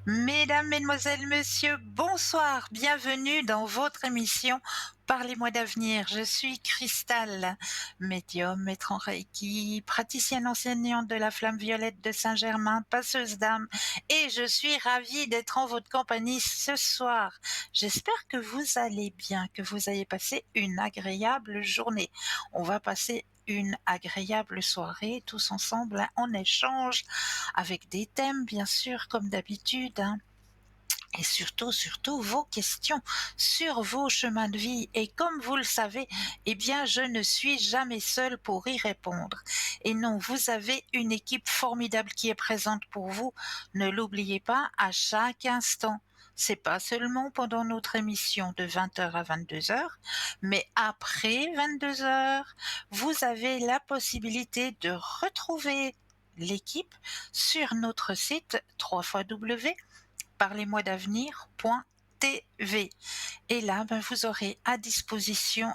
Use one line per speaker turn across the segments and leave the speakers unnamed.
Mesdames, Mesdemoiselles, Messieurs, bonsoir, bienvenue dans votre émission Parlez-moi d'avenir. Je suis Cristal, médium, maître en Reiki, praticienne enseignante de la Flamme Violette de Saint-Germain, passeuse d'âme, et je suis ravie d'être en votre compagnie ce soir. J'espère que vous allez bien, que vous ayez passé une agréable journée. On va passer une agréable soirée tous ensemble en échange avec des thèmes bien sûr comme d'habitude, hein. Et surtout vos questions sur vos chemins de vie. Et comme vous le savez, eh bien, je ne suis jamais seule pour y répondre. Et non, vous avez une équipe formidable qui est présente pour vous. Ne l'oubliez pas à chaque instant. C'est pas seulement pendant notre émission de 20h à 22h, mais après 22h, vous avez la possibilité de retrouver l'équipe sur notre site www parlez-moi d'avenir.tv. Et là, vous aurez à disposition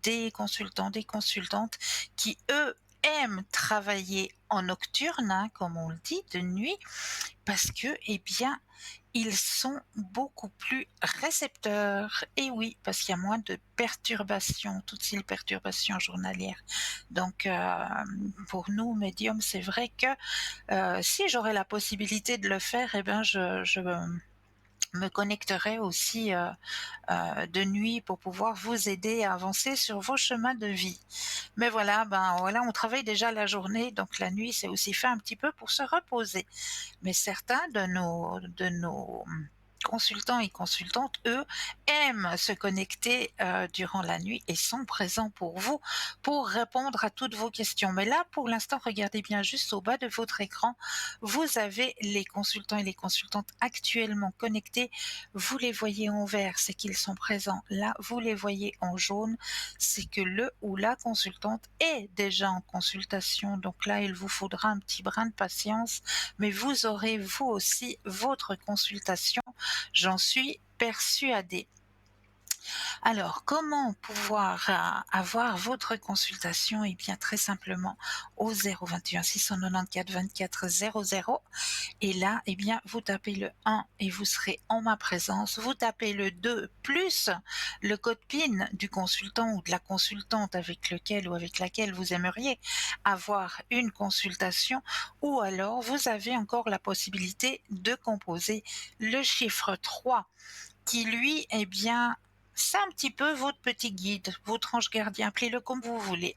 des consultants, des consultantes qui, eux, aiment travailler en nocturne, hein, comme on le dit, de nuit, parce que, eh bien, ils sont beaucoup plus récepteurs. Et oui, parce qu'il y a moins de perturbations, toutes ces perturbations journalières. Donc, pour nous, médiums, c'est vrai que si j'aurais la possibilité de le faire, eh bien, je me connecterai aussi de nuit pour pouvoir vous aider à avancer sur vos chemins de vie. Mais voilà, voilà, on travaille déjà la journée, donc la nuit c'est aussi fait un petit peu pour se reposer. Mais certains de nos consultants et consultantes, eux, aiment se connecter durant la nuit et sont présents pour vous pour répondre à toutes vos questions. Mais là, pour l'instant, regardez bien juste au bas de votre écran, vous avez les consultants et les consultantes actuellement connectés. Vous les voyez en vert, c'est qu'ils sont présents. Là, vous les voyez en jaune, c'est que le ou la consultante est déjà en consultation. Donc là, il vous faudra un petit brin de patience, mais vous aurez vous aussi votre consultation, j'en suis persuadée. Alors, comment pouvoir avoir votre consultation? Eh bien, très simplement au 021 694 24 00. Et là, eh bien, vous tapez le 1 et vous serez en ma présence. Vous tapez le 2 plus le code PIN du consultant ou de la consultante avec lequel ou avec laquelle vous aimeriez avoir une consultation. Ou alors, vous avez encore la possibilité de composer le chiffre 3 qui lui, eh bien, c'est un petit peu votre petit guide, votre ange gardien, appelez-le comme vous voulez.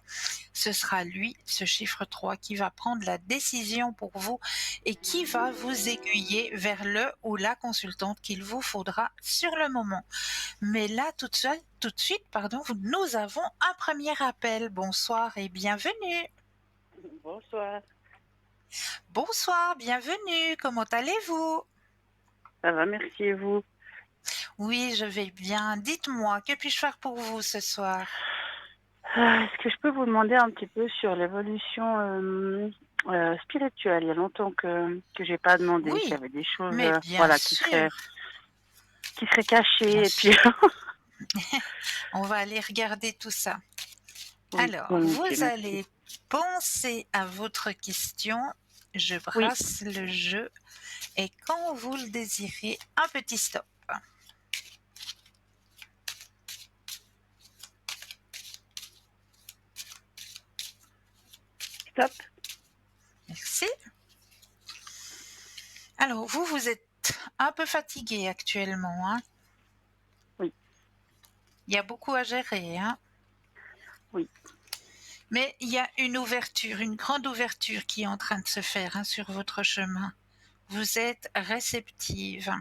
Ce sera lui, ce chiffre 3, qui va prendre la décision pour vous et qui va vous aiguiller vers le ou la consultante qu'il vous faudra sur le moment. Mais là, tout de suite, pardon, nous avons un premier appel. Bonsoir et bienvenue.
Bonsoir.
Bonsoir, bienvenue. Comment allez-vous?
Ça va, merci et vous?
Oui, je vais bien. Dites-moi, que puis-je faire pour vous ce soir?
Est-ce que je peux vous demander un petit peu sur l'évolution spirituelle? Il y a longtemps que j'ai pas demandé, qu'il y
Oui,
avait des choses,
mais bien
voilà,
sûr,
qui seraient
bien
cachées. Et puis,
sûr. On va aller regarder tout ça.
oui,
Alors,
volontiers,
vous
merci.
allez penser à votre question. Je
Oui,
brasse le jeu et quand vous le désirez, un petit stop.
stop.
Merci. Alors, vous êtes un peu fatigué actuellement, hein?
Oui,
Il y a beaucoup à gérer, hein?
oui,
Mais il y a une ouverture, une grande ouverture qui est en train de se faire, hein, sur votre chemin. Vous êtes réceptive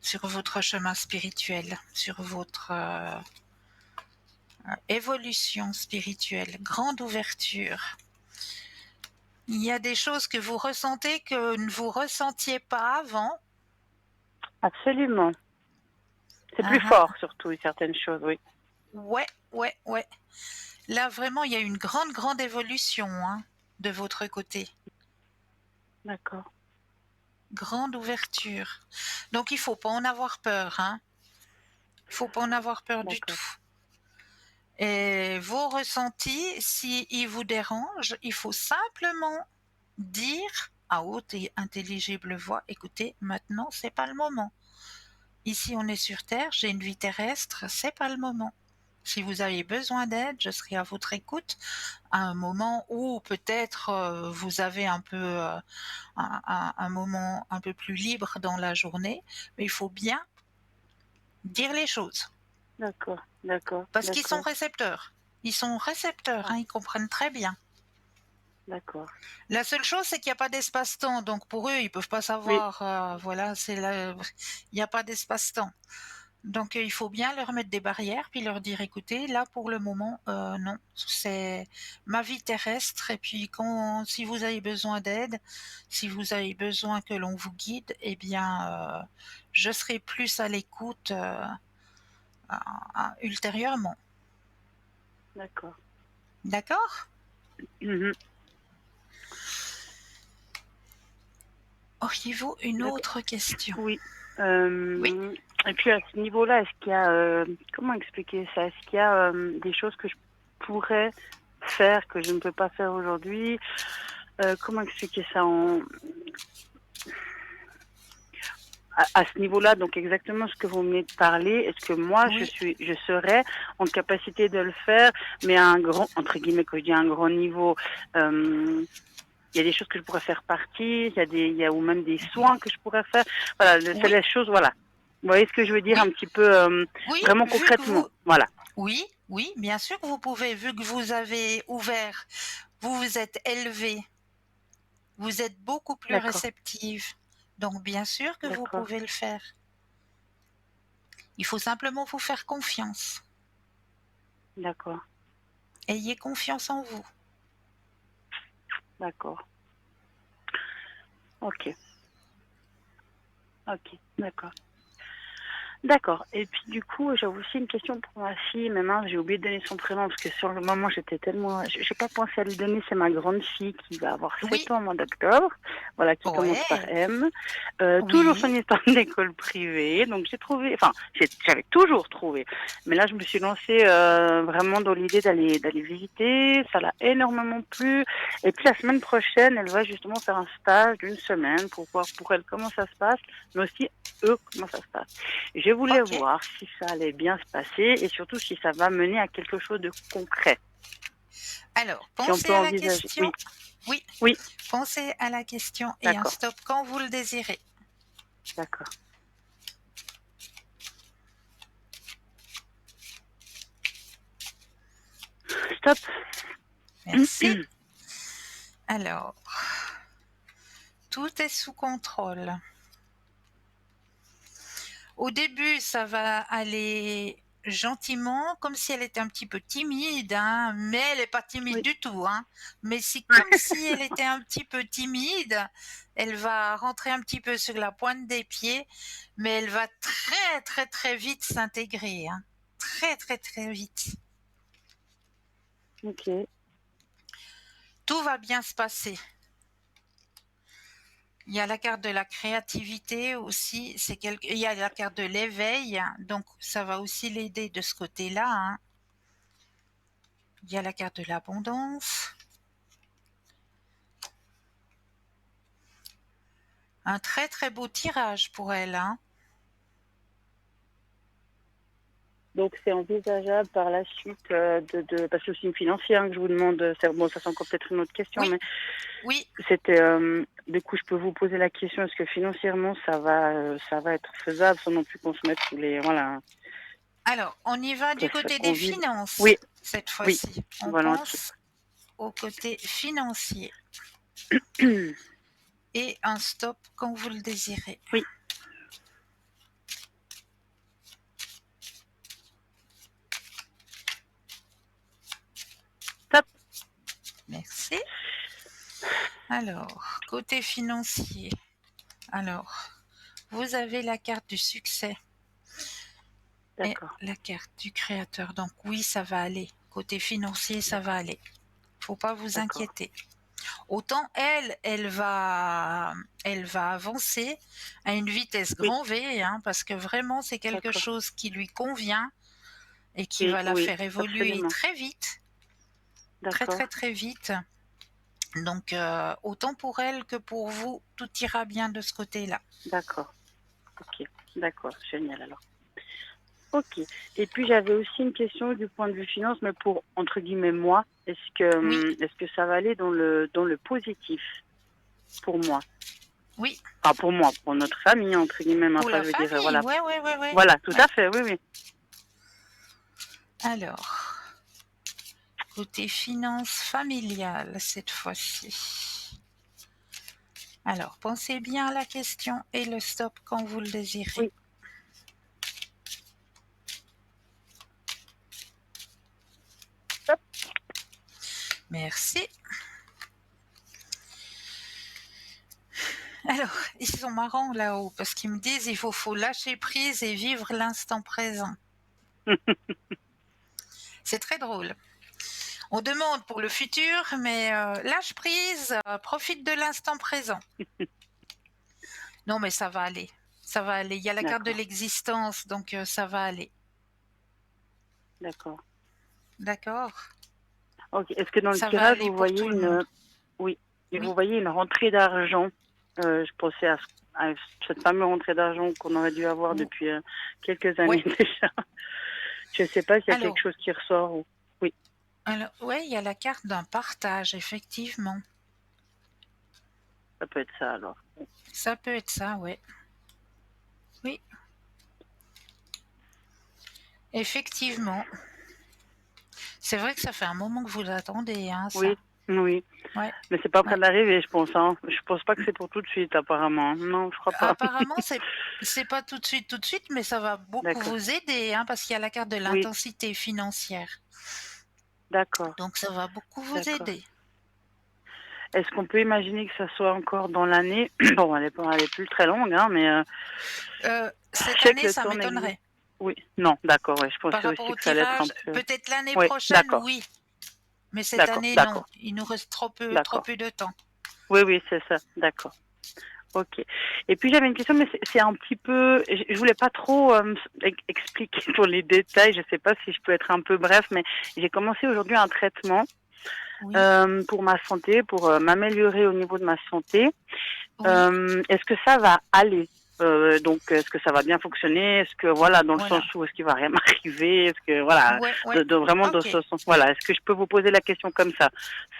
sur votre chemin spirituel, sur votre évolution spirituelle, grande ouverture. Il y a des choses que vous ressentez que ne vous ressentiez pas avant.
absolument. C'est plus
Ah,
fort,
ah.
surtout, certaines choses, oui.
Ouais, ouais, ouais. Là, vraiment, il y a une grande, grande évolution, hein, de votre côté.
D'accord,
Grande ouverture. Donc, il faut pas en avoir peur, hein. Il faut pas en avoir peur du
d'accord,
tout. Et vos ressentis, s'ils vous dérangent, il faut simplement dire à haute et intelligible voix, écoutez, maintenant, c'est pas le moment. Ici, on est sur Terre, j'ai une vie terrestre, c'est pas le moment. Si vous avez besoin d'aide, je serai à votre écoute à un moment où peut-être vous avez un peu un moment un peu plus libre dans la journée, mais il faut bien dire les choses.
D'accord, d'accord,
Parce qu'ils sont
d'accord.
récepteurs. Ils sont récepteurs,
Ah,
hein, ils comprennent très bien.
d'accord.
La seule chose, c'est qu'il n'y a pas d'espace-temps. Donc pour eux, ils peuvent pas
Oui,
savoir. Voilà, il n'y a pas d'espace-temps. Donc il faut bien leur mettre des barrières, puis leur dire, écoutez, là pour le moment, non, c'est ma vie terrestre. Et puis si vous avez besoin d'aide, si vous avez besoin que l'on vous guide, eh bien, je serai plus à l'écoute ultérieurement.
d'accord.
D'accord?
Mhm.
Auriez-vous une
D'accord.
autre question?
Oui.
Oui?
Et puis à ce niveau-là, est-ce qu'il y a, comment expliquer ça? Est-ce qu'il y a des choses que je pourrais faire que je ne peux pas faire aujourd'hui? Comment expliquer ça à ce niveau-là, donc exactement ce que vous venez de parler, est-ce que moi
Oui.
je serais en capacité de le faire, mais à un grand, entre guillemets, que je dis à un grand niveau, il y a des choses que je pourrais faire partie, il y a ou même des soins que je pourrais faire. Voilà, c'est
Oui,
les choses, voilà. Vous voyez ce que je veux dire un
oui,
petit peu,
oui,
vraiment
vu que
concrètement.
vous,
Voilà.
oui, oui, bien sûr que vous pouvez, vu que vous avez ouvert, vous vous êtes élevé, vous êtes beaucoup plus
D'accord,
réceptive. Donc bien sûr que vous
d'accord,
pouvez le faire. Il faut simplement vous faire confiance.
d'accord,
Ayez confiance en vous.
d'accord. Ok, ok, d'accord. D'accord. Et puis du coup, j'avais aussi une question pour ma fille. Maintenant, j'ai oublié de donner son prénom parce que sur le moment, j'étais tellement, j'ai pas pensé à lui donner. C'est ma grande fille qui va avoir
Oui,
7 ans au mois d'octobre. Voilà, qui commence par
ouais,
M. Toujours
oui,
son histoire d'école privée. Donc j'ai trouvé, enfin, j'avais toujours trouvé. Mais là, je me suis lancée vraiment dans l'idée d'aller visiter. Ça l'a énormément plu. Et puis la semaine prochaine, elle va justement faire un stage d'une semaine pour voir pour elle comment ça se passe, mais aussi eux comment ça se passe. Je voulais
ok.
voir si ça allait bien se passer et surtout si ça va mener à quelque chose de concret.
Alors,
Si on
pensez
peut
à la
envisager.
question.
Oui,
Oui,
oui,
pensez à la question et un
d'accord,
stop quand vous le désirez.
d'accord. Stop.
Merci. Alors, tout est sous contrôle. Au début, ça va aller gentiment, comme si elle était un petit peu timide, hein, mais elle n'est pas timide
Oui,
du tout, hein. Mais c'est comme si elle était un petit peu timide. Elle va rentrer un petit peu sur la pointe des pieds, mais elle va très très très vite s'intégrer, hein. Très très très vite.
ok,
Tout va bien se passer. Il y a la carte de la créativité aussi, il y a la carte de l'éveil, donc ça va aussi l'aider de ce côté-là, hein. Il y a la carte de l'abondance. Un très très beau tirage pour elle, hein.
donc c'est envisageable par la suite parce que c'est une financière que je vous demande. Bon, ça c'est encore peut-être une autre question,
Oui,
mais
oui.
c'était du coup je peux vous poser la question est-ce que financièrement ça va être faisable sans non plus qu'on se mette sous les voilà
Alors, on y va du côté
qu'on
des
vive.
finances
Oui,
cette
oui,
fois-ci. On
volontiers.
pense au côté financier et un stop quand vous le désirez.
Oui, stop.
Merci. Alors, côté financier. Alors, vous avez la carte du succès et
D'accord,
la carte du créateur. Donc oui, ça va aller. Côté financier, ça va
d'accord,
aller. Faut pas vous
d'accord.
inquiéter. Autant elle va avancer à une vitesse
Oui,
grand V, hein, parce que vraiment c'est quelque
d'accord.
chose qui lui convient et qui
Oui,
va la
oui,
faire évoluer
absolument.
très vite, très
D'accord,
très très vite. Donc, autant pour elle que pour vous, tout ira bien de ce côté-là.
D'accord. Ok. D'accord. Génial alors. Ok. Et puis j'avais aussi une question du point de vue finance, mais pour entre guillemets moi,
Oui,
est-ce que ça va aller dans le positif pour moi?
oui,
Enfin pour moi, pour notre famille entre guillemets.
pour
Enfin
la
je veux dire
famille,
voilà.
ouais, ouais, ouais, ouais.
Voilà, tout
Ouais.
à fait. Oui, oui.
Alors, côté finances familiales cette fois-ci. Alors, pensez bien à la question et le stop quand vous le désirez.
Oui. Hop.
Merci. Alors, ils sont marrants là-haut parce qu'ils me disent il faut lâcher prise et vivre l'instant présent. C'est très drôle. On demande pour le futur, mais lâche prise, profite de l'instant présent. Non, mais ça va aller. Ça va aller. Il y a la carte de
D'accord.
l'existence, donc ça va aller.
D'accord.
D'accord?
Ok. Est-ce que dans le
Ça va
tirage
aller
vous
pour
voyez
tout le monde.
une oui, et vous
Oui,
voyez une rentrée d'argent? Je pensais à cette fameuse rentrée d'argent qu'on aurait dû avoir
ou-
depuis quelques
ouais.
années déjà. Je ne sais pas s'il y a quelque
Alors,
chose qui ressort ou. Oui,
ouais, il y a la carte d'un partage, effectivement.
ça peut être ça alors.
Ça peut être ça, ouais. Oui, effectivement. C'est vrai que ça fait un moment que vous l'attendez, hein, ça.
Oui, oui.
Ouais,
Mais c'est pas près
ouais.
d'arriver, je pense. Hein. Je pense pas que c'est pour tout de suite, apparemment. Non, je crois pas.
Apparemment, c'est pas tout de suite, mais ça va beaucoup
D'accord.
vous aider, hein, parce qu'il y a la carte de
Oui,
l'intensité financière.
d'accord,
Donc ça va beaucoup vous
d'accord.
aider.
Est-ce qu'on peut imaginer que ça soit encore dans l'année? Bon, elle est plus très longue, hein, mais je
Cette
sais que
année,
le
ça
temps n'existe.
m'étonnerait.
Oui, non, d'accord, ouais, je
Par
pensais
rapport
aussi
au
que ça allait être un
tirage,
peu.
peut-être l'année
Oui,
prochaine,
d'accord,
oui. Mais cette
d'accord,
année, non.
d'accord,
Il nous reste trop
d'accord.
peu de temps.
Oui, oui, c'est ça, d'accord. Ok. Et puis j'avais une question, mais c'est un petit peu. Je voulais pas trop expliquer pour les détails. Je sais pas si je peux être un peu bref, mais j'ai commencé aujourd'hui un traitement
Oui,
pour ma santé, pour m'améliorer au niveau de ma santé.
oui,
Est-ce que ça va aller? Donc, est-ce que ça va bien fonctionner? Est-ce que, voilà, dans le sens
voilà.
où est-ce qu'il va rien m'arriver? Est-ce que, voilà,
Ouais, ouais.
vraiment dans
Ok.
ce sens. Voilà, est-ce que je peux vous poser la question comme ça,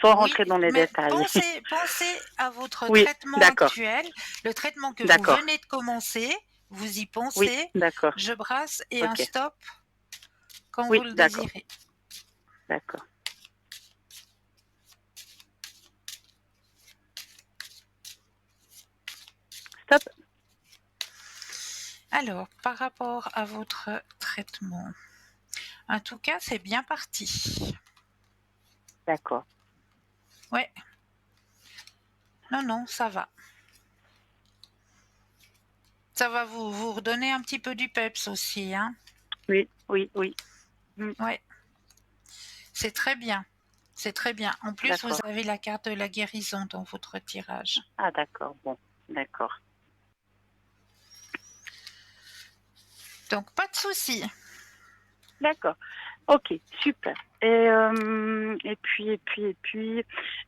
sans
Oui,
rentrer dans les
mais
détails?
pensez à votre
Oui,
traitement
d'accord,
actuel, le traitement que vous
d'accord.
venez de commencer. Vous y
Oui,
pensez.
d'accord.
Je brasse et un
Ok.
stop quand vous
Oui,
le
d'accord,
désirez.
d'accord. Stop.
Alors, par rapport à votre traitement, en tout cas, c'est bien parti.
D'accord.
Ouais, non, non, ça va. Ça va vous redonner un petit peu du peps aussi, hein.
Oui, oui, oui. Hmm,
Ouais, c'est très bien. C'est très bien. En plus, vous
d'accord.
avez la carte de la guérison dans votre tirage.
Ah, d'accord. Bon, d'accord.
Donc, pas de souci.
D'accord. Ok, super. Et puis,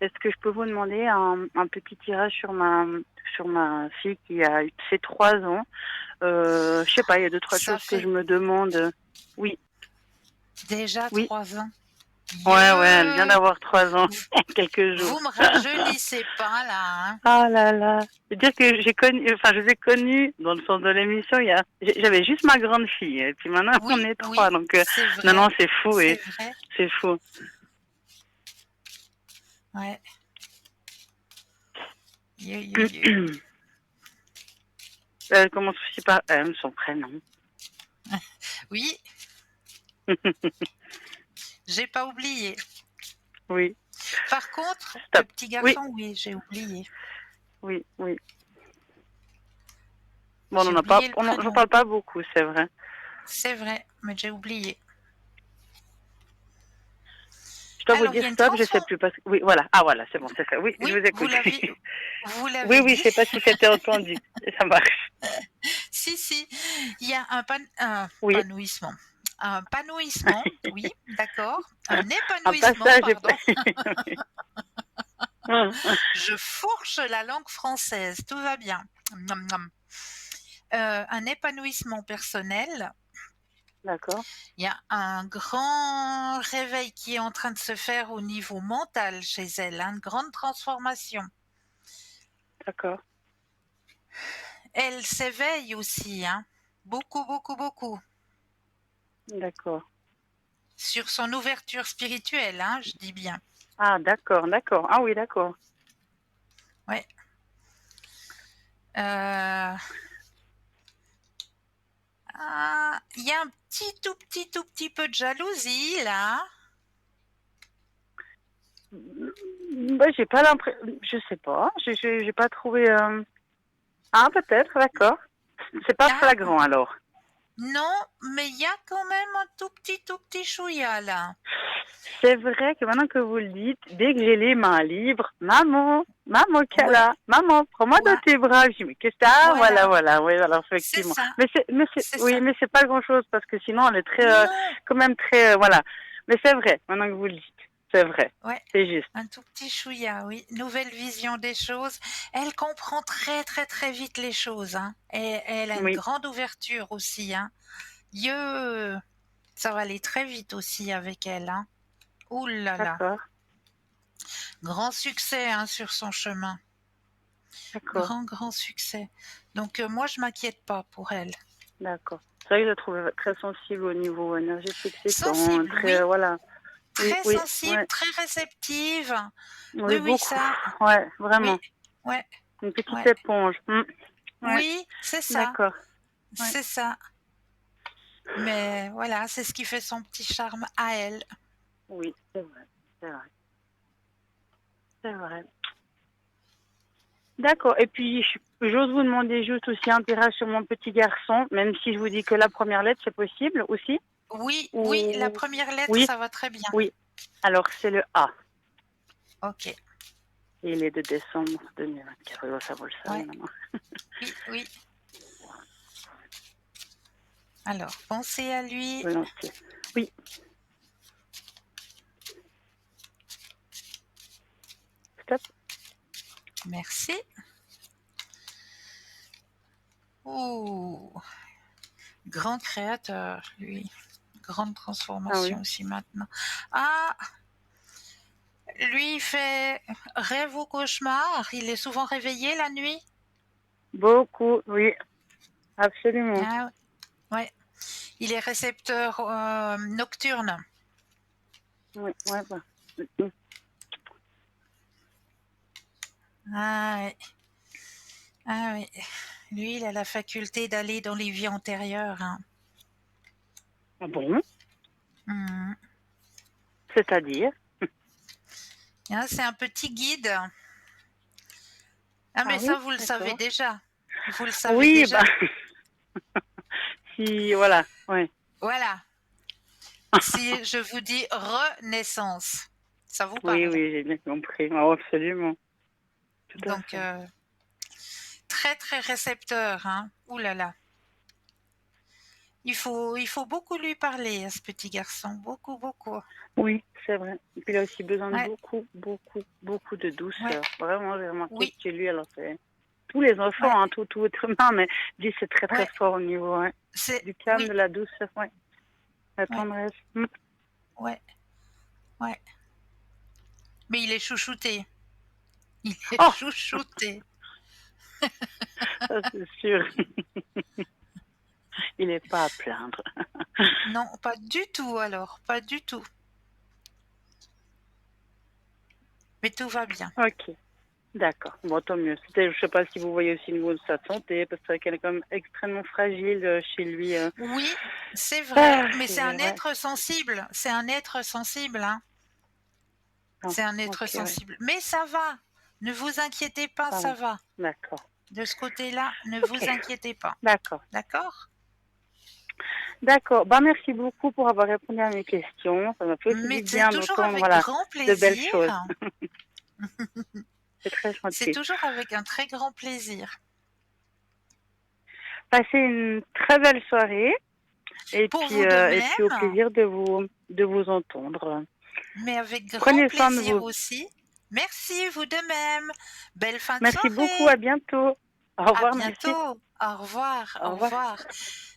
est-ce que je peux vous demander un petit tirage sur ma fille qui a eu ses 3 ans? Je sais pas, il y a deux, trois
Ça
choses que je
fait
me demande. Oui,
déjà
oui.
3 ans.
Ouais, ouais, elle vient
Yeux,
d'avoir 3 ans,
vous,
il y a quelques jours.
vous me rajeunissez pas là, hein.
Ah là là. C'est-à-dire que je vous ai connu dans le sens de l'émission, j'avais juste ma grande fille, et puis maintenant on
Oui,
est trois,
oui,
donc
c'est
non, non,
vrai.
c'est fou, et
C'est vrai.
c'est fou.
Ouais. Yo.
Comment se fait pas son prénom?
Oui, j'ai pas oublié.
Oui,
Par contre, le
stop.
petit
Oui,
garçon, oui, j'ai oublié.
oui, oui. Bon, on
J'ai
n'en a pas,
oublié le
j'en
prénom.
parle pas beaucoup, c'est vrai.
C'est vrai, mais j'ai oublié.
Je dois vous
Alors, il
dire
y a une
stop, je sais
transformation.
plus parce que, oui, voilà. Ah voilà, c'est bon, c'est ça. Oui, je
Oui,
vous écoute.
vous
Oui,
l'avez
oui, je
dit.
sais pas si c'était entendu. Ça marche.
Si, si, il y a un
Oui,
panouissement. Un panouissement, oui, d'accord. Un
un
épanouissement,
passage.
pardon. Je fourche la langue française, tout va bien. Nom, nom. Un épanouissement personnel.
D'accord,
Il y a un grand réveil qui est en train de se faire au niveau mental chez elle, hein, une grande transformation.
d'accord,
Elle s'éveille aussi, hein, beaucoup, beaucoup, beaucoup,
d'accord.
sur son ouverture spirituelle, hein, je dis bien.
Ah, d'accord, d'accord. Ah oui, d'accord.
Ouais. Euh, il y a un tout petit peu de jalousie là.
J'ai pas l'impression, je sais pas, j'ai pas trouvé. Ah, peut-être, d'accord. C'est pas
Ah,
flagrant alors.
non, mais il y a quand même un tout petit chouïa là.
C'est vrai que maintenant que vous le dites, dès que j'ai les mains libres, maman, maman
Ouais,
Kala, maman, prends-moi dans
ouais,
tes bras. Je dis, mais qu'est-ce que ça? Voilà,
voilà,
voilà, oui, alors
c'est
effectivement.
ça, c'est
Oui,
ça.
mais c'est pas grand-chose parce que sinon, elle est très,
Non,
quand même très, voilà. Mais c'est vrai, maintenant que vous le dites, c'est vrai,
ouais,
c'est juste.
un tout petit chouïa, oui. Nouvelle vision des choses. Elle comprend très vite les choses, hein. Et elle a une
Oui,
grande ouverture aussi, hein. Dieu, ça va aller très vite aussi avec elle, hein. Ouh là là,
d'accord,
grand succès, hein, sur son chemin.
d'accord,
Grand succès. Donc moi, je m'inquiète pas pour elle.
d'accord. C'est vrai que je la trouve très sensible au niveau énergétique, c'est quand,
Sensible,
très,
oui.
voilà. Oui,
Très
oui,
sensible,
ouais,
très réceptive.
oui,
Oui, oui,
beaucoup.
ça.
Ouais,
Oui,
vraiment.
ouais,
Une petite
ouais.
éponge. Ouais,
Oui, c'est ça.
d'accord. Ouais.
C'est ça. Mais voilà, c'est ce qui fait son petit charme à elle.
Oui, c'est vrai. C'est vrai. C'est vrai. D'accord. Et puis, j'ose vous demander juste aussi un tirage sur mon petit garçon, même si je vous dis que la première lettre, c'est possible aussi.
Oui, oui, la
Ou
première lettre,
oui,
ça va très bien.
oui. Alors, c'est le A.
Ok,
Il est de décembre 2024. Ça, vous le savez
ouais,
maintenant.
oui, oui. Alors, pensez à lui.
Volontiers. Oui, stop.
Merci. Ouh, grand créateur, lui. Grande
Ah oui.
transformation aussi maintenant. Ah, lui, il fait rêve ou cauchemar. Il est souvent réveillé la nuit.
Beaucoup, oui. Absolument.
Ah, ouais. Il est récepteur nocturne.
Oui, ouais, bah.
Ah, ouais. Ah oui. Lui, il a la faculté d'aller dans les vies antérieures, hein.
Ah bon?
Mhm.
C'est-à-dire?
Ah, c'est un petit guide. Ah,
Ah
mais
oui,
ça, vous le savez
d'accord.
déjà. Vous le savez
Oui, bah,
déjà.
si, voilà, ouais.
Voilà. Si je vous dis renaissance, ça vous
Oui,
parle.
oui, j'ai bien compris. Ah, absolument. Tout à
Donc,
fait.
très récepteur, hein. Ouh là là. Il faut beaucoup lui parler à ce petit garçon. Beaucoup, beaucoup.
Oui, c'est vrai. Et puis il a aussi besoin de
Ouais,
beaucoup de
ouais,
douceur. Vraiment, j'ai remarqué
oui,
que chez lui, alors c'est tous les
ouais,
enfants, hein, tout être humain, mais lui, c'est très
ouais.
fort au niveau, ouais.
C'est,
Du calme,
oui,
de la douceur, ouais. La
ouais,
tendresse.
ouais, ouais. Mais il est chouchouté. Il est
Oh,
chouchouté.
ça c'est sûr. Il n'est pas à plaindre.
Non, pas du tout alors, pas du tout. Mais tout va bien.
Ok, d'accord. Bon, tant mieux. C'était, je sais pas si vous voyez aussi le niveau de sa santé, parce qu'elle est quand même extrêmement fragile chez lui.
Oui, c'est vrai,
Ah,
mais c'est un
ouais.
être sensible. C'est un être sensible, hein.
Ah,
C'est un être
ok, ouais.
sensible. Mais ça va. Ne vous inquiétez pas,
Ça
ça
va.
va.
D'accord.
De ce côté-là, ne
Ok,
vous inquiétez pas.
d'accord.
D'accord?
D'accord. Bah, merci beaucoup pour avoir répondu à mes questions. Ça m'a fait aussi
Mais
du
c'est
bien
toujours
d'entendre,
avec
voilà,
grand
de belles
plaisir.
choses. C'est très
C'est
gentil.
toujours avec un très grand plaisir.
Passez une très belle soirée
Pour vous de
et puis au
même,
plaisir de vous entendre.
mais avec grand
Prenez soin de
plaisir
vous.
aussi. Merci, vous de même. Belle fin de
Merci beaucoup, à
soirée.
bientôt. Au
À
revoir, merci.
bientôt. Au revoir,
Au
au
revoir.
revoir.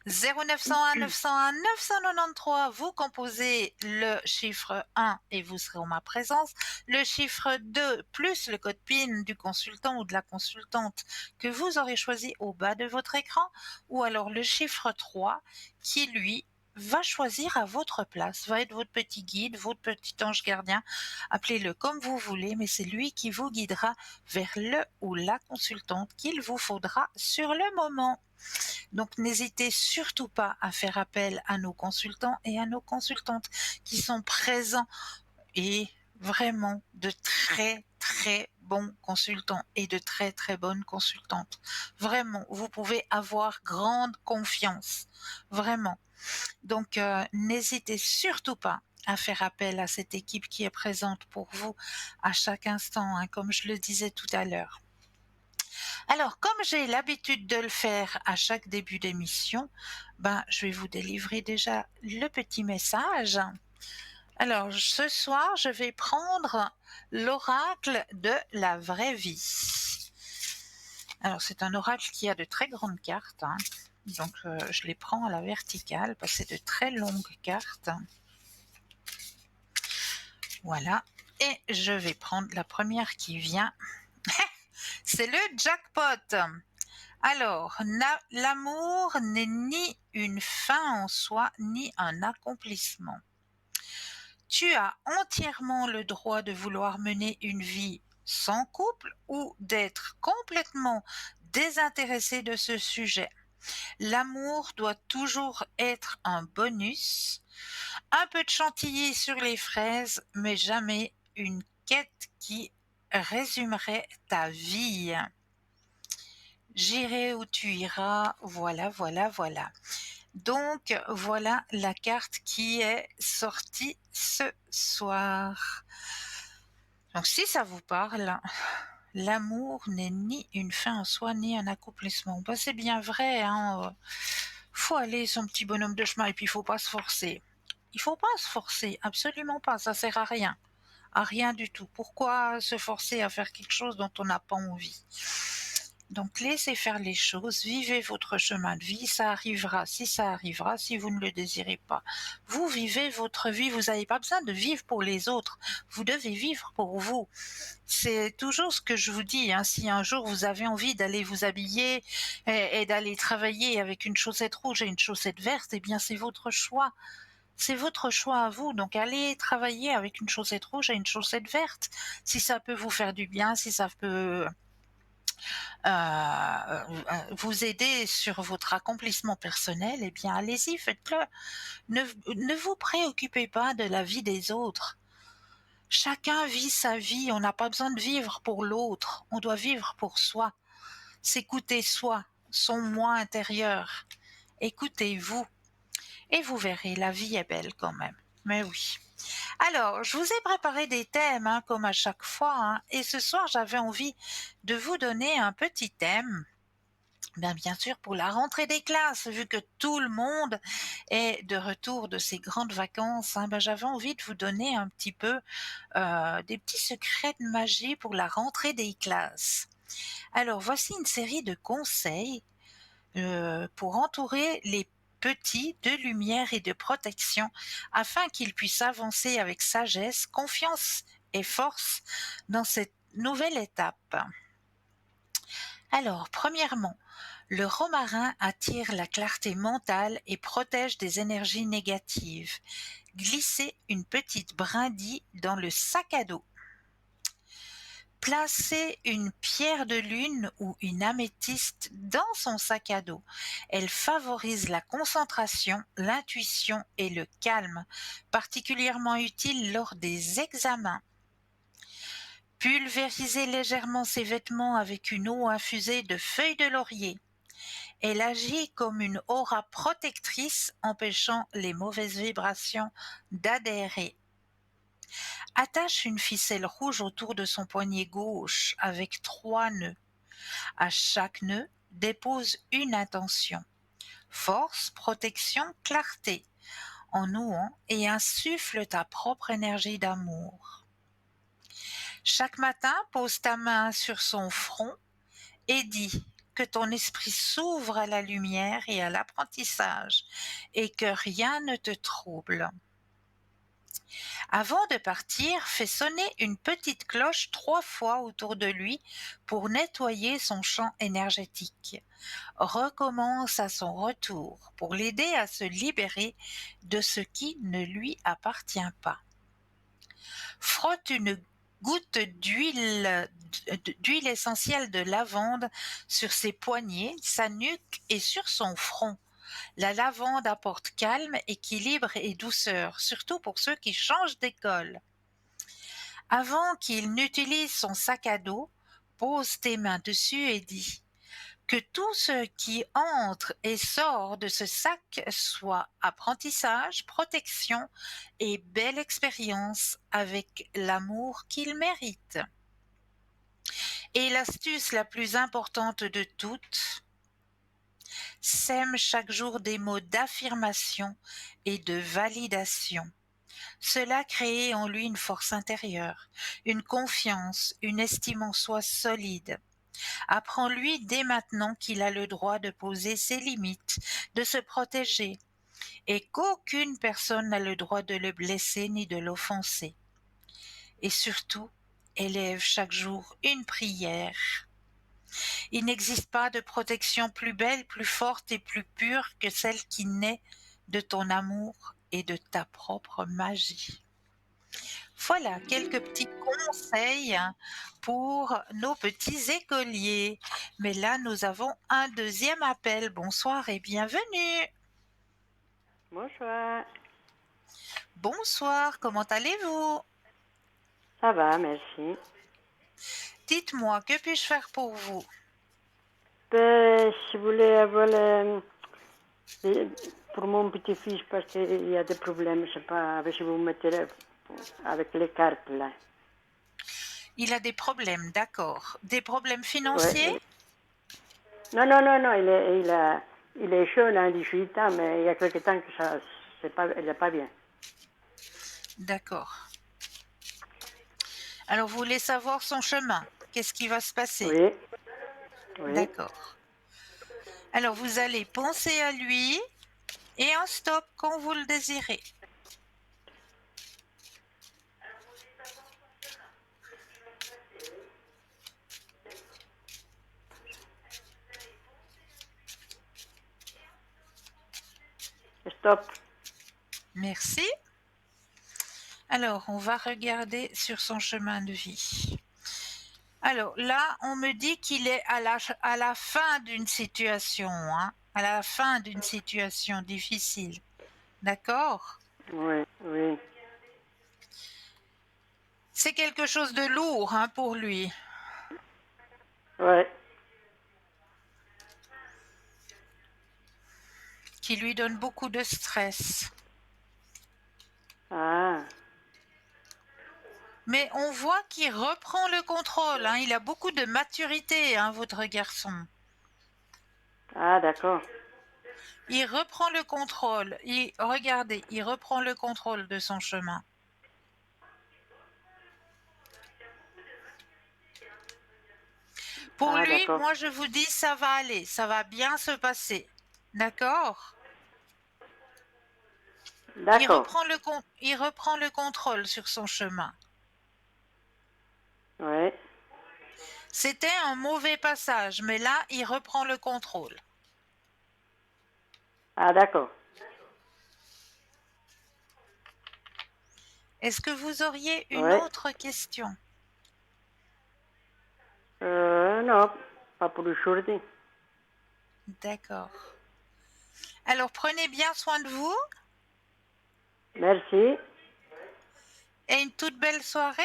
0901 901 993, vous composez le chiffre 1 et vous serez en ma présence. Le chiffre 2 plus le code PIN du consultant ou de la consultante que vous aurez choisi au bas de votre écran, ou alors le chiffre 3 qui, lui, va choisir à votre place, va être votre petit guide, votre petit ange gardien, appelez-le comme vous voulez, mais c'est lui qui vous guidera vers le ou la consultante qu'il vous faudra sur le moment. Donc n'hésitez surtout pas à faire appel à nos consultants et à nos consultantes qui sont présents, et vraiment de très très bons consultants et de très très bonnes consultantes. Vraiment, vous pouvez avoir grande confiance. Vraiment. Donc n'hésitez surtout pas à faire appel à cette équipe qui est présente pour vous à chaque instant, hein, comme je le disais tout à l'heure. Alors, comme j'ai l'habitude de le faire à chaque début d'émission, je vais vous délivrer déjà le petit message. Alors, ce soir, je vais prendre l'oracle de la vraie vie. Alors, c'est un oracle qui a de très grandes cartes, hein. Donc, je les prends à la verticale parce que c'est de très longues cartes. Voilà. Et je vais prendre la première qui vient. C'est le jackpot. Alors, l'amour n'est ni une fin en soi, ni un accomplissement. Tu as entièrement le droit de vouloir mener une vie sans couple ou d'être complètement désintéressé de ce sujet. L'amour doit toujours être un bonus, un peu de chantilly sur les fraises, mais jamais une quête qui résumerait ta vie. J'irai où tu iras, voilà, voilà, voilà. Donc, voilà la carte qui est sortie ce soir. Donc, si ça vous parle, l'amour n'est ni une fin en soi, ni un accomplissement. C'est bien vrai, hein. Faut aller son petit bonhomme de chemin et puis il faut pas se forcer. Il faut pas se forcer, absolument pas, ça sert à rien. À rien du tout. Pourquoi se forcer à faire quelque chose dont on n'a pas envie? Donc laissez faire les choses, vivez votre chemin de vie, ça arrivera si vous ne le désirez pas. Vous vivez votre vie, vous n'avez pas besoin de vivre pour les autres, vous devez vivre pour vous. C'est toujours ce que je vous dis, hein. Si un jour vous avez envie d'aller vous habiller et d'aller travailler avec une chaussette rouge et une chaussette verte, eh bien c'est votre choix. C'est votre choix à vous, donc allez travailler avec une chaussette rouge et une chaussette verte. Si ça peut vous faire du bien, si ça peut vous aider sur votre accomplissement personnel, eh bien allez-y, faites-le. Ne vous préoccupez pas de la vie des autres. Chacun vit sa vie, on n'a pas besoin de vivre pour l'autre, on doit vivre pour soi. S'écouter soi, son moi intérieur. Écoutez-vous et vous verrez, la vie est belle quand même. Mais oui. Alors, je vous ai préparé des thèmes, hein, comme à chaque fois, hein, et ce soir j'avais envie de vous donner un petit thème. Bien sûr, pour la rentrée des classes, vu que tout le monde est de retour de ces grandes vacances, hein, j'avais envie de vous donner un petit peu des petits secrets de magie pour la rentrée des classes. Alors, voici une série de conseils pour entourer les petits de lumière et de protection afin qu'ils puissent avancer avec sagesse, confiance et force dans cette nouvelle étape. Alors, premièrement, le romarin attire la clarté mentale et protège des énergies négatives. Glissez une petite brindille dans le sac à dos. Placez une pierre de lune ou une améthyste dans son sac à dos. Elle favorise la concentration, l'intuition et le calme, particulièrement utile lors des examens. Pulvérisez légèrement ses vêtements avec une eau infusée de feuilles de laurier. Elle agit comme une aura protectrice, empêchant les mauvaises vibrations d'adhérer. Attache une ficelle rouge autour de son poignet gauche avec 3 nœuds. À chaque nœud, dépose une intention. Force, protection, clarté, en nouant et insuffle ta propre énergie d'amour. Chaque matin, pose ta main sur son front et dis que ton esprit s'ouvre à la lumière et à l'apprentissage et que rien ne te trouble. Avant de partir, fais sonner une petite cloche 3 fois autour de lui pour nettoyer son champ énergétique. Recommence à son retour pour l'aider à se libérer de ce qui ne lui appartient pas. Frotte une goutte d'huile essentielle de lavande sur ses poignets, sa nuque et sur son front. La lavande apporte calme, équilibre et douceur, surtout pour ceux qui changent d'école. Avant qu'il n'utilise son sac à dos, pose tes mains dessus et dis que tout ce qui entre et sort de ce sac soit apprentissage, protection et belle expérience avec l'amour qu'il mérite. Et l'astuce la plus importante de toutes, sème chaque jour des mots d'affirmation et de validation. Cela crée en lui une force intérieure, une confiance, une estime en soi solide. Apprends-lui dès maintenant qu'il a le droit de poser ses limites, de se protéger, et qu'aucune personne n'a le droit de le blesser ni de l'offenser. Et surtout, élève chaque jour une prière. Il n'existe pas de protection plus belle, plus forte et plus pure que celle qui naît de ton amour et de ta propre magie. Voilà quelques petits conseils pour nos petits écoliers. Mais là, nous avons un deuxième appel. Bonsoir et bienvenue.
Bonsoir.
Bonsoir, comment allez-vous?
Ça va, merci.
Dites-moi, que puis-je faire pour vous?
Je voulais avoir pour mon petit-fils parce qu'il y a des problèmes, je sais pas, si vous mettez avec les cartes là.
Il a des problèmes, d'accord. Des problèmes financiers?
Ouais. Non, non, non, non, il est jeune, hein, 18 ans, mais il y a quelque temps que ça, il n'est pas bien.
D'accord. Alors, vous voulez savoir son chemin? Qu'est-ce qui va se passer?
Oui, oui.
D'accord. Alors, vous allez penser à lui et un stop quand vous le désirez.
Stop.
Merci. Alors, on va regarder sur son chemin de vie. Alors là, on me dit qu'il est à la fin d'une situation, hein, à la fin d'une situation difficile. D'accord?
Oui, oui.
C'est quelque chose de lourd, hein, pour lui.
Ouais.
Qui lui donne beaucoup de stress.
Ah,
Mais on voit qu'il reprend le contrôle, hein. Il a beaucoup de maturité, hein, votre garçon.
ah, d'accord.
Il reprend le contrôle. Regardez, il reprend le contrôle de son chemin. Pour
Ah,
lui,
d'accord.
moi je vous dis, ça va aller, ça va bien se passer. D'accord?
D'accord.
Il reprend le contrôle sur son chemin.
Ouais.
C'était un mauvais passage, mais là, il reprend le contrôle.
Ah, d'accord.
Est-ce que vous auriez une
Ouais.
autre question?
Non, pas pour aujourd'hui.
D'accord. Alors, prenez bien soin de vous
Merci.
et une toute belle soirée.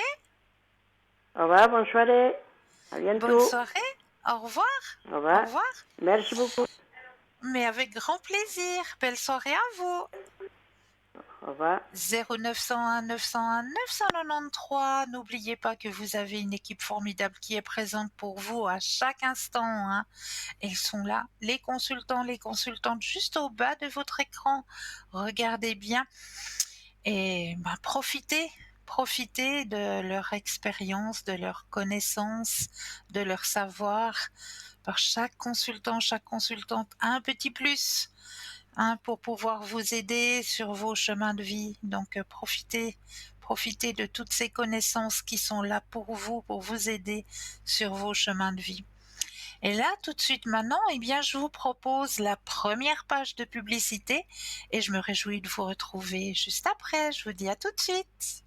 Au revoir, bonne soirée. À
Bonne
bientôt.
soirée. Au revoir.
Au
Au
revoir.
revoir.
Merci beaucoup.
Mais avec grand plaisir. Belle soirée à vous.
Au revoir.
0901 901 993. N'oubliez pas que vous avez une équipe formidable qui est présente pour vous à chaque instant, hein. Ils sont là, les consultants, les consultantes, juste au bas de votre écran. Regardez bien et profitez. profitez de leur expérience, de leur connaissance, de leur savoir. Par chaque consultant, chaque consultante a un petit plus, hein, pour pouvoir vous aider sur vos chemins de vie. Donc profitez de toutes ces connaissances qui sont là pour vous aider sur vos chemins de vie. Et là, tout de suite maintenant, eh bien, je vous propose la première page de publicité et je me réjouis de vous retrouver juste après. Je vous dis à tout de suite.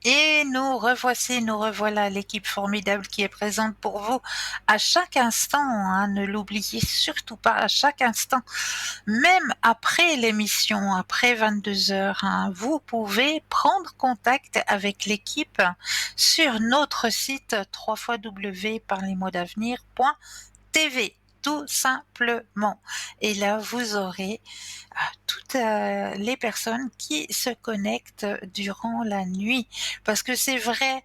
Et nous revoilà, l'équipe formidable qui est présente pour vous à chaque instant, hein, ne l'oubliez surtout pas, à chaque instant, même après l'émission, après 22h, hein, vous pouvez prendre contact avec l'équipe sur notre site www.parlesmotsdavenir.tv, tout simplement. Et là, vous aurez toutes les personnes qui se connectent durant la nuit. Parce que c'est vrai,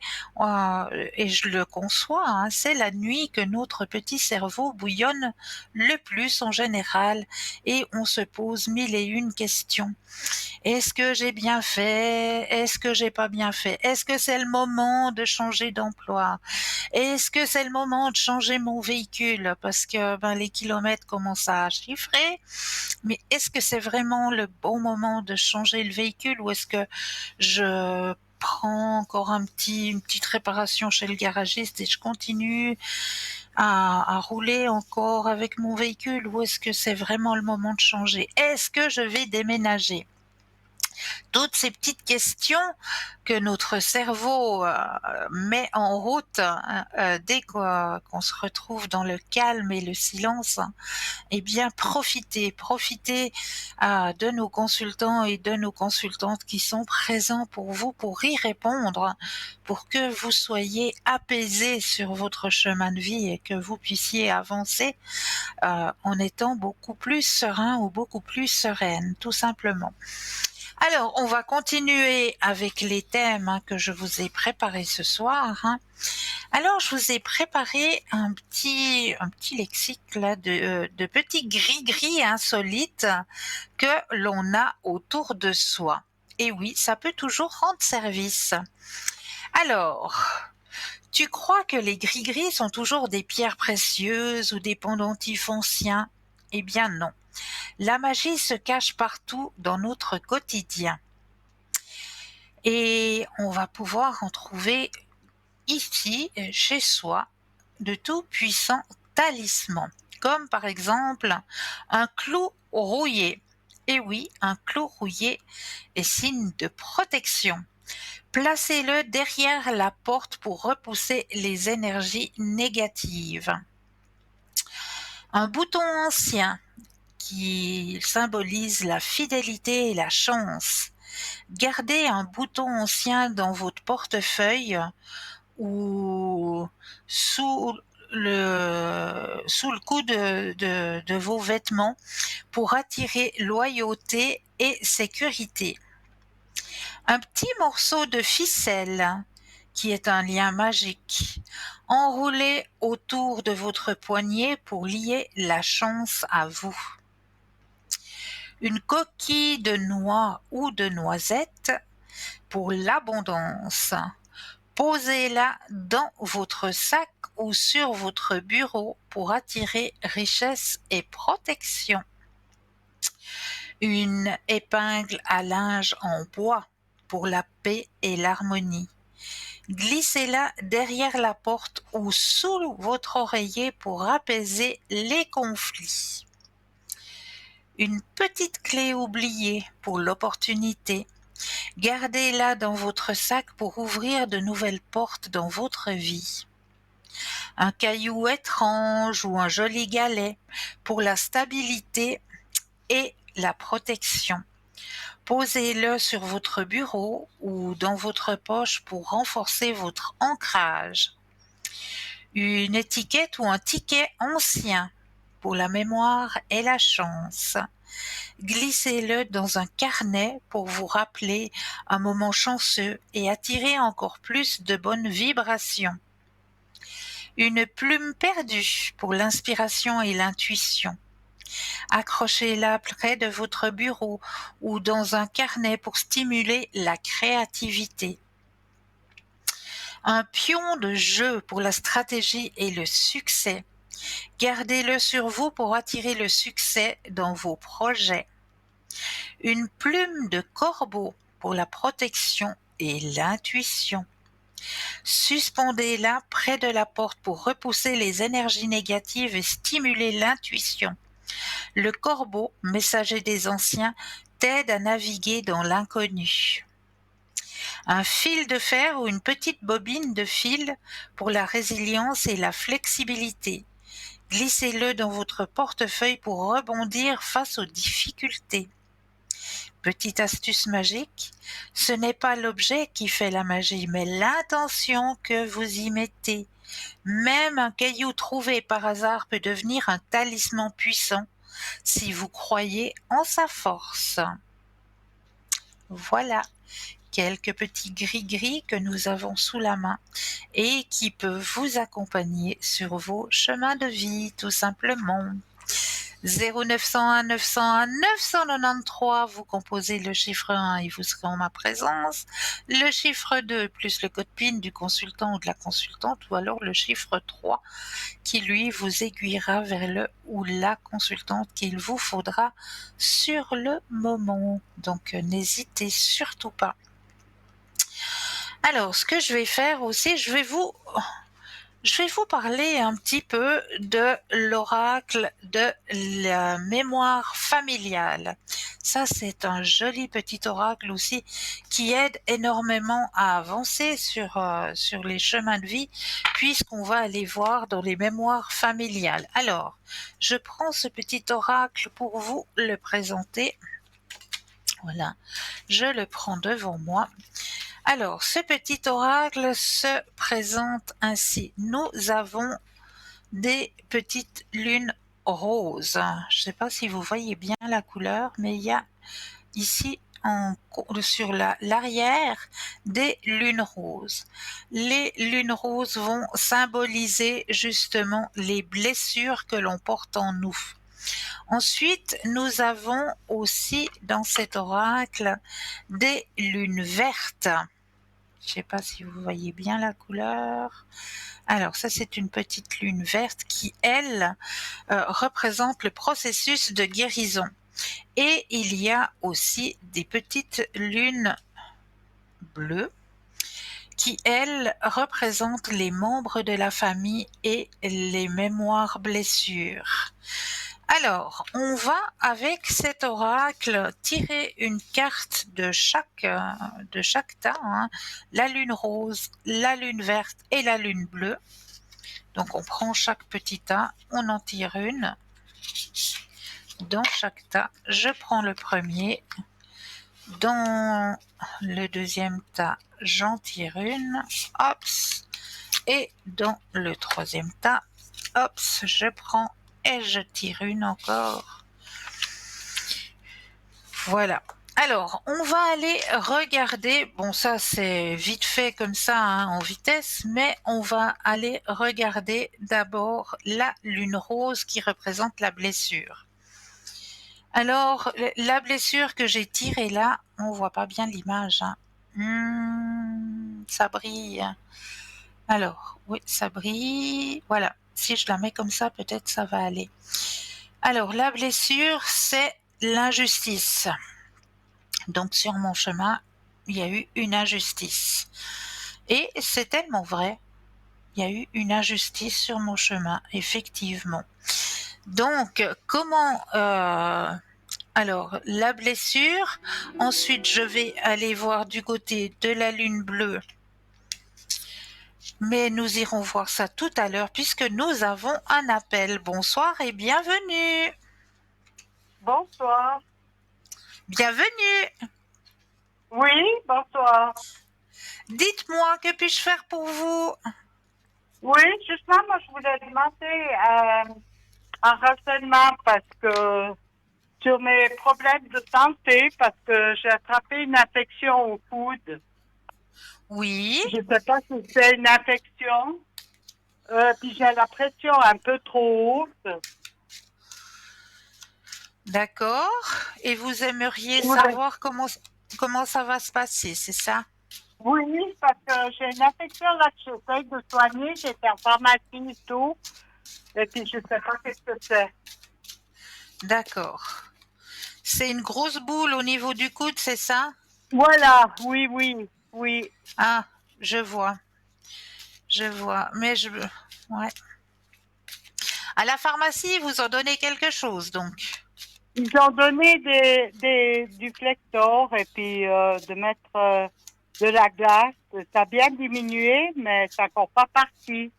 et je le conçois, hein, c'est la nuit que notre petit cerveau bouillonne le plus en général et on se pose mille et une questions. Est-ce que j'ai bien fait? Est-ce que j'ai pas bien fait? Est-ce que c'est le moment de changer d'emploi? Est-ce que c'est le moment de changer mon véhicule? Parce que les kilomètres commencent à chiffrer. Mais est-ce que c'est vraiment le bon moment de changer le véhicule ou est-ce que je prends encore une petite réparation chez le garagiste et je continue à rouler encore avec mon véhicule ou est-ce que c'est vraiment le moment de changer? Est-ce que je vais déménager? Toutes ces petites questions que notre cerveau met en route dès qu'on se retrouve dans le calme et le silence, eh bien profitez de nos consultants et de nos consultantes qui sont présents pour vous, pour y répondre, pour que vous soyez apaisés sur votre chemin de vie et que vous puissiez avancer en étant beaucoup plus serein ou beaucoup plus sereine, tout simplement. Alors, on va continuer avec les thèmes, hein, que je vous ai préparés ce soir, hein. Alors, je vous ai préparé un petit lexique là de petits gris-gris insolites que l'on a autour de soi. Et oui, ça peut toujours rendre service. Alors, tu crois que les gris-gris sont toujours des pierres précieuses ou des pendentifs anciens? Eh bien non. La magie se cache partout dans notre quotidien. Et on va pouvoir en trouver ici, chez soi, de tout puissants talismans, comme par exemple un clou rouillé. Et oui, un clou rouillé est signe de protection. Placez-le derrière la porte pour repousser les énergies négatives. Un bouton ancien qui symbolise la fidélité et la chance. Gardez un bouton ancien dans votre portefeuille ou sous le coude de vos vêtements pour attirer loyauté et sécurité. Un petit morceau de ficelle qui est un lien magique, enroulé autour de votre poignet pour lier la chance à vous. Une coquille de noix ou de noisette pour l'abondance. Posez-la dans votre sac ou sur votre bureau pour attirer richesse et protection. Une épingle à linge en bois pour la paix et l'harmonie. Glissez-la derrière la porte ou sous votre oreiller pour apaiser les conflits. Une petite clé oubliée pour l'opportunité. Gardez-la dans votre sac pour ouvrir de nouvelles portes dans votre vie. Un caillou étrange ou un joli galet pour la stabilité et la protection. Posez-le sur votre bureau ou dans votre poche pour renforcer votre ancrage. Une étiquette ou un ticket ancien pour la mémoire et la chance. Glissez-le dans un carnet pour vous rappeler un moment chanceux et attirer encore plus de bonnes vibrations. Une plume perdue pour l'inspiration et l'intuition. Accrochez-la près de votre bureau ou dans un carnet pour stimuler la créativité. Un pion de jeu pour la stratégie et le succès. Gardez-le sur vous pour attirer le succès dans vos projets. Une plume de corbeau pour la protection et l'intuition. Suspendez-la près de la porte pour repousser les énergies négatives et stimuler l'intuition. Le corbeau, messager des anciens, t'aide à naviguer dans l'inconnu. Un fil de fer ou une petite bobine de fil pour la résilience et la flexibilité. Glissez-le dans votre portefeuille pour rebondir face aux difficultés. Petite astuce magique, ce n'est pas l'objet qui fait la magie, mais l'intention que vous y mettez. Même un caillou trouvé par hasard peut devenir un talisman puissant si vous croyez en sa force. Voilà quelques petits gris-gris que nous avons sous la main et qui peuvent vous accompagner sur vos chemins de vie, tout simplement. 0901 901 993, vous composez le chiffre 1 et vous serez en ma présence, le chiffre 2 plus le code PIN du consultant ou de la consultante, ou alors le chiffre 3 qui lui vous aiguillera vers le ou la consultante qu'il vous faudra sur le moment. Donc n'hésitez surtout pas. Alors, ce que je vais faire aussi, je vais vous parler un petit peu de l'oracle de la mémoire familiale. Ça, c'est un joli petit oracle aussi qui aide énormément à avancer sur les chemins de vie, puisqu'on va aller voir dans les mémoires familiales. Alors, je prends ce petit oracle pour vous le présenter. Voilà, je le prends devant moi. Alors, ce petit oracle se présente ainsi. Nous avons des petites lunes roses. Je ne sais pas si vous voyez bien la couleur, mais il y a ici sur l'arrière des lunes roses. Les lunes roses vont symboliser justement les blessures que l'on porte en nous. Ensuite, nous avons aussi dans cet oracle des lunes vertes. Je ne sais pas si vous voyez bien la couleur. Alors ça, c'est une petite lune verte qui, elle, représente le processus de guérison. Et il y a aussi des petites lunes bleues qui, elles, représentent les membres de la famille et les mémoires blessures. Alors, on va avec cet oracle tirer une carte de chaque tas, hein, la lune rose, la lune verte et la lune bleue. Donc on prend chaque petit tas, on en tire une. Dans chaque tas, je prends le premier. Dans le deuxième tas, j'en tire une. Hops. Et dans le troisième tas, hops, je prends et je tire une encore. Voilà. Alors, on va aller regarder, bon ça c'est vite fait comme ça hein, en vitesse, mais on va aller regarder d'abord la lune rose qui représente la blessure. Alors, la blessure que j'ai tirée là, on voit pas bien l'image. Hein. Ça brille. Alors, oui, ça brille. Voilà. Si je la mets comme ça, peut-être ça va aller. Alors, la blessure, c'est l'injustice. Donc, sur mon chemin, il y a eu une injustice. Et c'est tellement vrai. Il y a eu une injustice sur mon chemin, effectivement. Donc, comment... alors, la blessure. Ensuite, je vais aller voir du côté de la lune bleue. Mais nous irons voir ça tout à l'heure puisque nous avons un appel. Bonsoir et bienvenue.
Bonsoir.
Bienvenue.
Oui, bonsoir.
Dites-moi, que puis-je faire pour vous?
Oui, justement, moi, je voulais demander un renseignement parce que sur mes problèmes de santé parce que j'ai attrapé une infection au coude.
Oui,
Je ne sais pas si c'est une infection. Puis j'ai la pression un peu trop haute.
d'accord. Et vous aimeriez
Ouais.
savoir comment ça va se passer, c'est ça?
Oui, parce que j'ai une infection là que j'essaie de soigner. J'étais en pharmacie et tout. Et puis je ne sais pas qu'est-ce que c'est.
D'accord. C'est une grosse boule au niveau du coude, c'est ça?
Voilà, oui, oui, oui.
Ah, je vois. Je vois. Ouais. À la pharmacie, ils vous ont donné quelque chose, donc.
Ils ont donné du Flector et puis de mettre de la glace. Ça a bien diminué, mais ça n'a encore pas parti.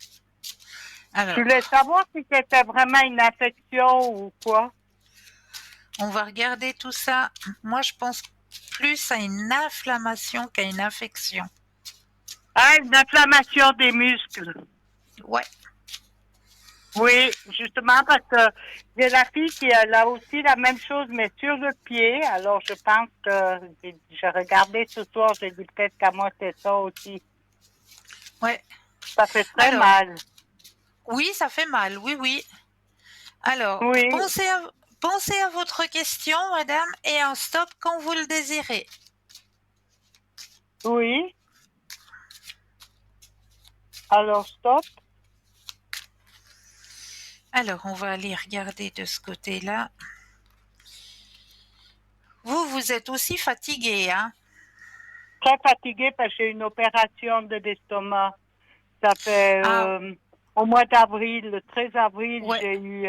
Je
Alors,
voulais savoir si c'était vraiment une infection ou quoi.
on va regarder tout ça. Moi, je pense plus à une inflammation qu'à une infection.
Ah, une inflammation des muscles.
Ouais.
Oui, justement parce que j'ai la fille qui a aussi la même chose, mais sur le pied. Alors, je pense que j'ai regardé ce soir, j'ai dit peut-être qu'à moi, c'est ça aussi.
Ouais.
Ça fait très
Alors,
mal.
oui, ça fait mal. Oui, oui. Alors,
Oui,
pensez à votre question, madame, et un stop quand vous le désirez.
oui. Alors, stop.
Alors, on va aller regarder de ce côté-là. Vous êtes aussi fatigué, hein?
Très fatiguée parce que j'ai une opération de l'estomac. Ça fait
Ah,
au mois d'avril, le 13 avril,
ouais.
j'ai eu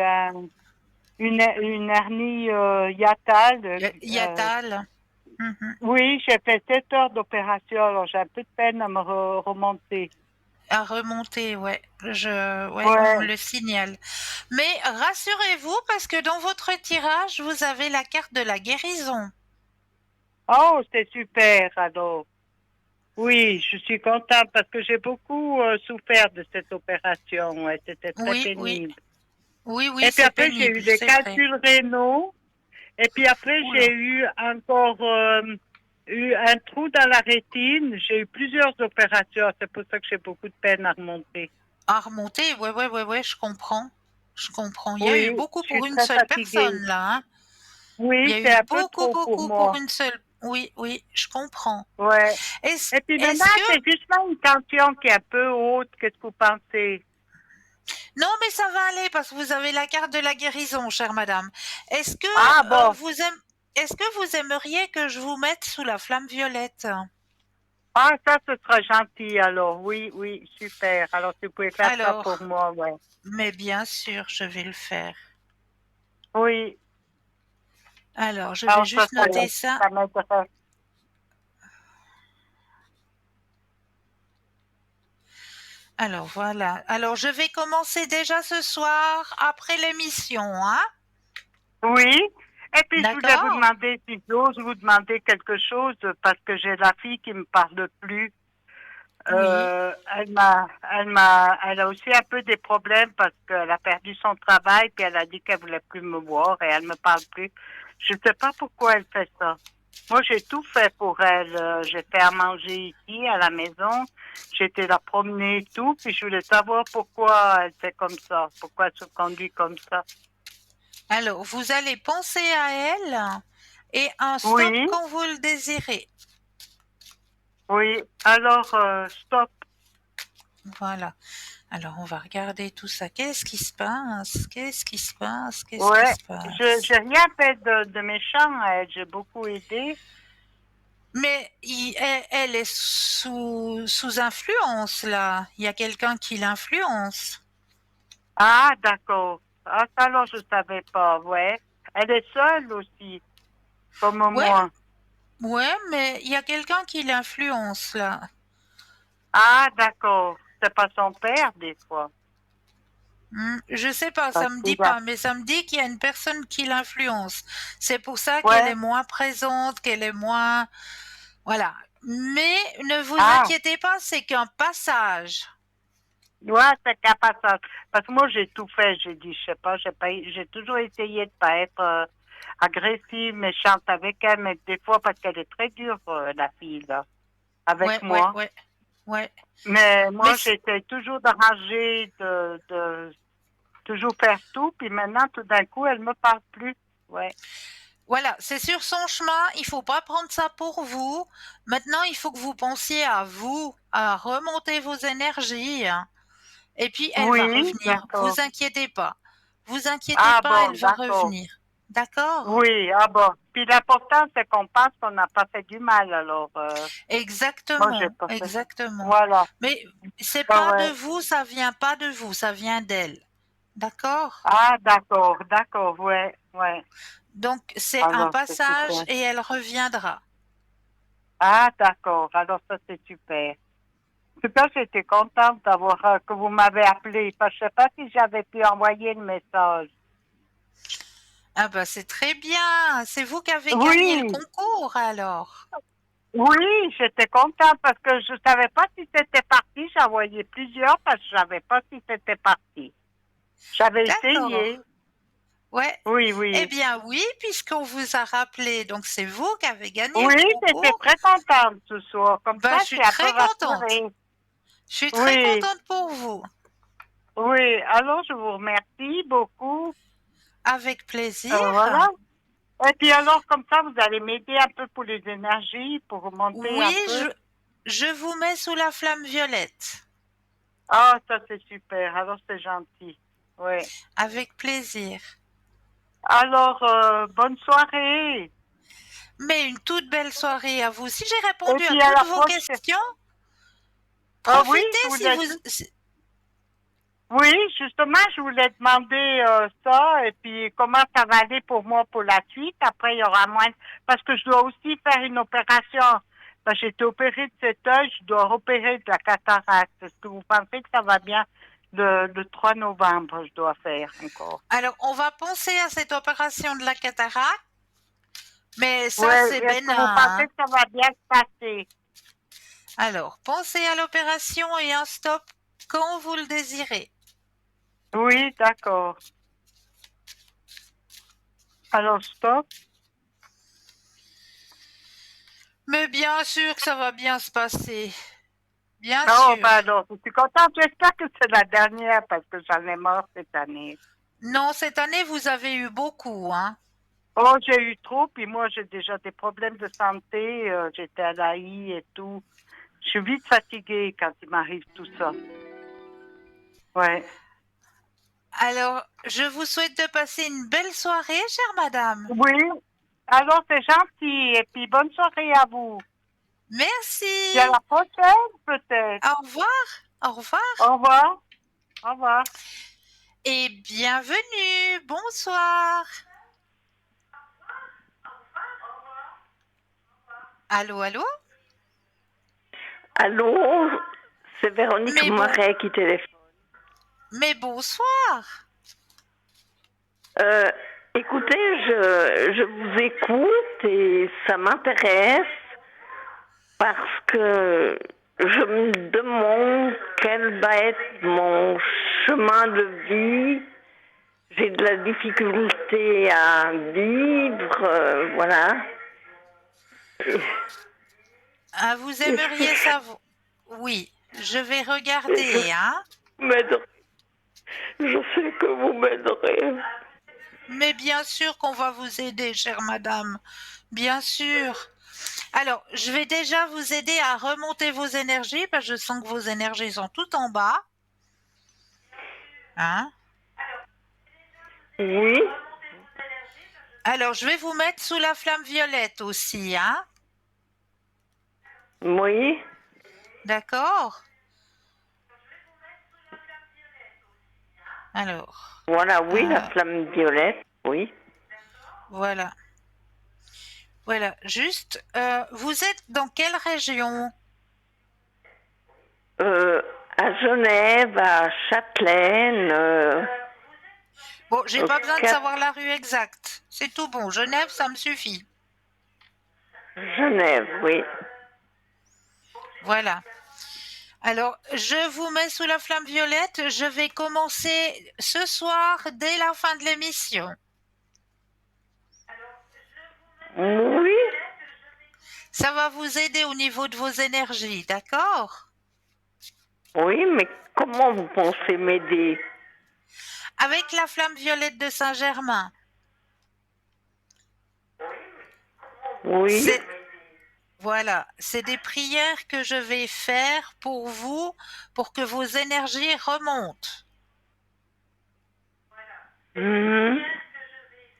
une hernie hiatale.
Yatal. Mhm.
Oui, j'ai fait 7 heures d'opération, alors j'ai un peu de peine à me remonter.
À remonter, ouais. Ouais, on me
Ouais.
le signale. Mais rassurez-vous, parce que dans votre tirage, vous avez la carte de la guérison.
Oh, c'est super, alors. Oui, je suis contente parce que j'ai beaucoup souffert de cette opération. Ouais, c'était très
Oui, oui.
pénible.
Oui, oui,
Et puis
c'est
après, j'ai eu
pénible,
des
c'est vrai.
calculs rénaux. Et puis après, j'ai
Oula.
eu encore eu un trou dans la rétine. J'ai eu plusieurs opérations. C'est pour ça que j'ai beaucoup de peine à remonter.
À remonter, ouais, ouais, ouais, ouais, je comprends. Je comprends. Il y a eu
Oui,
beaucoup
je suis
pour une
très
seule
fatiguée.
personne, là, hein. Il y
Oui,
a
c'est
eu
un peu
beaucoup,
trop pour
beaucoup pour
moi.
une seule. Oui, oui, je comprends.
Ouais.
Est-ce,
Et puis maintenant,
est-ce que...
c'est justement une tension qui est un peu haute. Qu'est-ce que vous pensez?
Non, mais ça va aller parce que vous avez la carte de la guérison, chère madame. Est-ce que
Ah bon.
est-ce que vous aimeriez que je vous mette sous la flamme violette?
Ah, ça, ce sera gentil, alors. Oui, oui, super. Alors, si vous pouvez faire ça pour
Alors,
moi, ouais.
mais bien sûr, je vais le faire.
Oui.
Alors, je vais
Alors,
juste noter ça.
ça m'intéresse.
Alors, voilà. Alors, je vais commencer déjà ce soir après l'émission, hein?
Oui. Et puis, je voulais vous
D'accord?
demander, si j'ose vous demander quelque chose, parce que j'ai la fille qui me parle plus.
Oui.
Elle a aussi un peu des problèmes parce qu'elle a perdu son travail, puis elle a dit qu'elle voulait plus me voir et elle me parle plus. Je ne sais pas pourquoi elle fait ça. Moi, j'ai tout fait pour elle. J'ai fait à manger ici, à la maison. J'ai été la promener et tout, puis je voulais savoir pourquoi elle fait comme ça, pourquoi elle se conduit comme ça.
Alors, vous allez penser à elle et un stop
Oui,
quand vous le désirez.
oui. Alors, stop.
Voilà. Alors, on va regarder tout ça. Qu'est-ce qui se passe? Qu'est-ce qui se passe? Qu'est-ce qui
Ouais.
se
Je
passe?
j'ai rien fait de méchant à elle. J'ai beaucoup aidé.
Mais elle est sous influence, là. Il y a quelqu'un qui l'influence.
Ah, d'accord. Ah, ça, alors, je savais pas, ouais. Elle est seule aussi, comme
Ouais,
moi.
ouais, mais il y a quelqu'un qui l'influence, là.
Ah, d'accord. C'est pas son père, des fois.
Je sais pas, ça
Parce
me dit
qu'il a-
pas, mais ça me dit qu'il y a une personne qui l'influence. C'est pour ça qu'elle
Ouais.
est moins présente, qu'elle est moins... Voilà. Mais ne vous
Ah,
inquiétez pas, c'est qu'un passage.
ouais, c'est capable ça. Parce que moi, j'ai tout fait. J'ai dit, je sais pas, j'ai toujours essayé de pas être agressive, méchante avec elle, mais des fois parce qu'elle est très dure, la fille, là, avec
Ouais, ouais,
moi.
ouais, ouais.
Mais
Mais
moi, j'étais toujours d'arranger, de toujours faire tout, puis maintenant, tout d'un coup, elle me parle plus. Ouais.
voilà, c'est sur son chemin, il faut pas prendre ça pour vous. Maintenant, il faut que vous pensiez à vous, à remonter vos énergies, hein. Et puis, elle va
Oui,
revenir.
d'accord.
Vous inquiétez pas. Vous inquiétez
Ah
pas,
bon,
elle va
d'accord.
revenir. D'accord?
Oui, ah bon. Puis l'important, c'est qu'on pense qu'on n'a pas fait du mal, alors moi, j'ai
Exactement,
pas fait.
exactement.
Voilà.
Mais c'est
Ah
pas de
ouais.
vous, ça vient pas de vous, ça vient d'elle. D'accord?
Ah, d'accord, d'accord, ouais, ouais.
Donc, c'est un
Alors, c'est
passage
super.
et elle reviendra.
Ah, d'accord. Alors, ça, c'est super. En tout cas, j'étais contente d'avoir que vous m'avez appelé. Parce que je sais pas si j'avais pu envoyer le message.
Ah bah c'est très bien. C'est vous qui avez gagné le
Oui,
concours alors.
oui, j'étais contente parce que je savais pas si c'était parti. J'ai envoyé plusieurs parce que je savais pas si c'était parti. J'avais essayé.
D'accord. Ouais.
Oui,
Eh
oui.
bien oui, puisqu'on vous a rappelé, donc c'est vous qui avez gagné
Oui,
le
j'étais
concours.
très contente ce soir. Comme
Bah
ça,
je
je
suis
suis un peu
très contente.
rassurée.
Je suis très
Oui,
contente pour vous.
oui. Alors, je vous remercie beaucoup.
Avec plaisir.
Voilà. Et puis alors, comme ça, vous allez m'aider un peu pour les énergies, pour remonter
Oui,
un peu.
je vous mets sous la flamme violette.
Ah, ça c'est super. Alors, c'est gentil. Oui.
Avec plaisir.
Alors, bonne soirée.
Mais une toute belle soirée à vous. Si j'ai
Et
répondu à
puis à
toutes
la
vos
prochaine.
questions,
Ah oui,
profitez
je
si
voulais juste.
vous...
Oui, justement, je voulais demander ça. Et puis, comment ça va aller pour moi pour la suite. Après, il y aura moins. Parce que je dois aussi faire une opération. Parce que j'ai été opérée de cet œil, je dois opérer de la cataracte. Est-ce que vous pensez que ça va bien? Le 3 novembre, je dois faire encore.
Alors, on va penser à cette opération de la cataracte, mais ça,
Ouais,
c'est
est-ce que vous
bénin,
pensez
hein.
que ça va bien se passer?
Alors, pensez à l'opération et un stop quand vous le désirez.
Oui, d'accord. Alors, stop.
Mais bien sûr que ça va bien se passer. Bien
Oh,
sûr.
ben alors, je suis contente. J'espère que c'est la dernière parce que j'en ai marre cette année.
Non, cette année, vous avez eu beaucoup, hein.
Oh, j'ai eu trop, puis moi, j'ai déjà des problèmes de santé. J'étais à l'AI et tout. Je suis vite fatiguée quand il m'arrive tout ça. Ouais.
Alors, je vous souhaite de passer une belle soirée, chère madame.
Oui. Alors, c'est gentil. Et puis, bonne soirée à vous. Puis à
Merci.
la prochaine, peut-être.
Au revoir. Au revoir.
Au revoir. Au revoir.
Et bienvenue. Bonsoir. Allô, allô?
Allô, c'est Véronique
Mais bon,
Moret qui téléphone.
mais bonsoir.
Euh, Écoutez, je vous écoute et ça m'intéresse parce que je me demande quel va être mon chemin de vie. J'ai de la difficulté à vivre, voilà.
Ah, vous
Est-ce que
aimeriez savoir? Oui, je vais
je
regarder, hein.
m'aiderez? Je sais que vous m'aiderez.
Mais bien sûr qu'on va vous aider, chère madame. Bien sûr. Alors, je vais déjà vous aider à remonter vos énergies, parce que je sens que vos énergies sont tout en bas. Hein?
Oui,
Alors, je vais vous mettre sous la flamme violette aussi, hein?
oui.
D'accord? Alors,
Voilà, oui, la
euh,
flamme violette, oui.
voilà. Voilà. Juste, vous êtes dans quelle région?
À Genève, à Châtelaine,
Bon, j'ai
au
pas besoin de
Cap
savoir la rue exacte. C'est tout bon. Genève, ça me suffit.
Genève, oui.
Voilà. Alors, je vous mets sous la flamme violette. Je vais commencer ce soir dès la fin de l'émission.
Oui,
Ça va vous aider au niveau de vos énergies, d'accord?
oui, mais comment vous pensez m'aider?
Avec la flamme violette de Saint-Germain.
Oui,
C'est Voilà, c'est des prières que je vais faire pour vous, pour que vos énergies remontent.
mhm,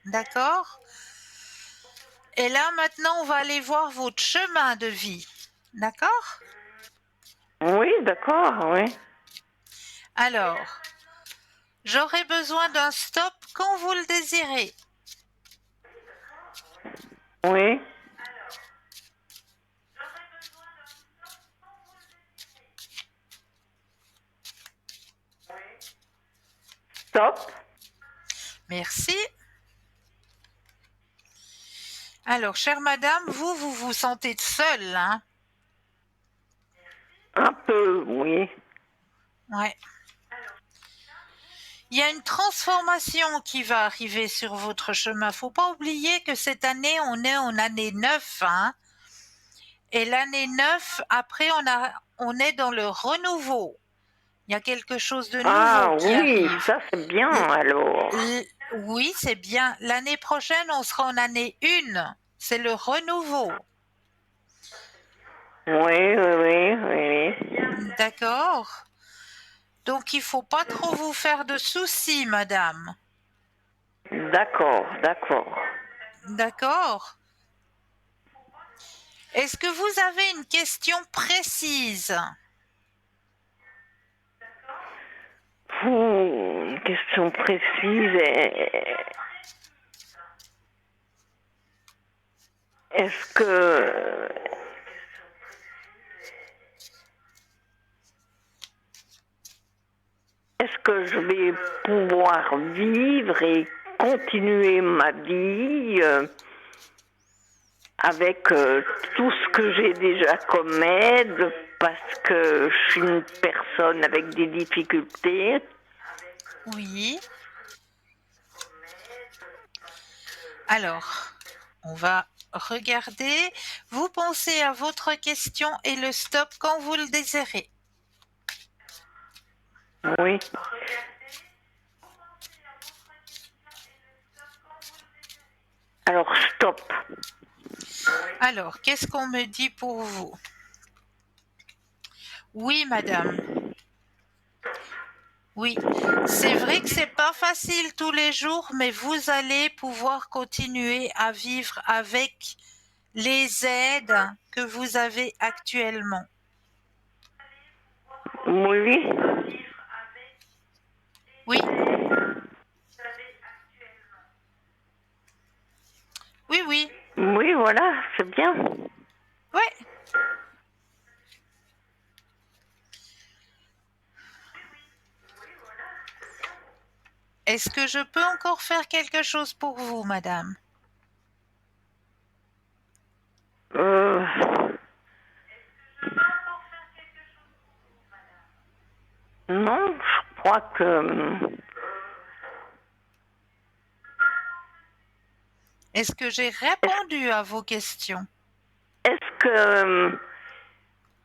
D'accord? Et là, maintenant, on va aller voir votre chemin de vie. D'accord?
oui, d'accord, oui,
Alors, j'aurai besoin d'un stop quand vous le désirez.
oui. Stop.
Merci. Alors, chère madame, vous vous sentez seule, hein?
Un peu, oui.
Ouais. Il y a une transformation qui va arriver sur votre chemin. Faut pas oublier que cette année, on est en année 9, hein? Et l'année 9, après, on est dans le renouveau. Il y a quelque chose de nouveau
Ah
qui
oui,
arrive.
ça c'est bien alors.
Oui, c'est bien. L'année prochaine, on sera en année 1. C'est le renouveau.
Oui, oui, oui, oui.
D'accord? Donc, il faut pas trop vous faire de soucis, madame.
D'accord, d'accord.
D'accord? Est-ce que vous avez une question précise?
Une question précise. Est-ce que est-ce que je vais pouvoir vivre et continuer ma vie avec tout ce que j'ai déjà comme aide parce que je suis une personne avec des difficultés?
Oui. Alors, on va regarder. Vous pensez à votre question et le stop quand vous le désirez.
Oui. Alors, stop.
Alors, qu'est-ce qu'on me dit pour vous? Oui, madame. Oui, c'est vrai que c'est pas facile tous les jours, mais vous allez pouvoir continuer à vivre avec les aides que vous avez actuellement.
Oui.
Oui, oui, oui.
Oui, voilà, c'est bien.
Ouais. Est-ce que je peux encore faire quelque chose pour vous, madame?
Euh, non, je crois que...
Est-ce que j'ai répondu à vos questions?
Est-ce que...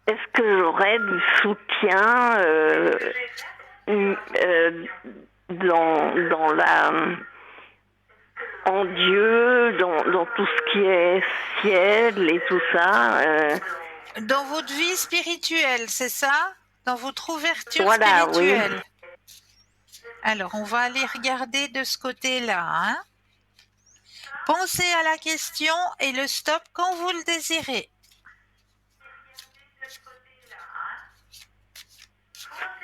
Est-ce que j'aurais du soutien euh, dans la... en Dieu, dans tout ce qui est ciel et tout ça?
Dans votre vie spirituelle, c'est ça? Dans votre ouverture
Voilà, oui.
spirituelle? Alors, on va aller regarder de ce côté-là, hein? Pensez à la question et le stop quand vous le désirez.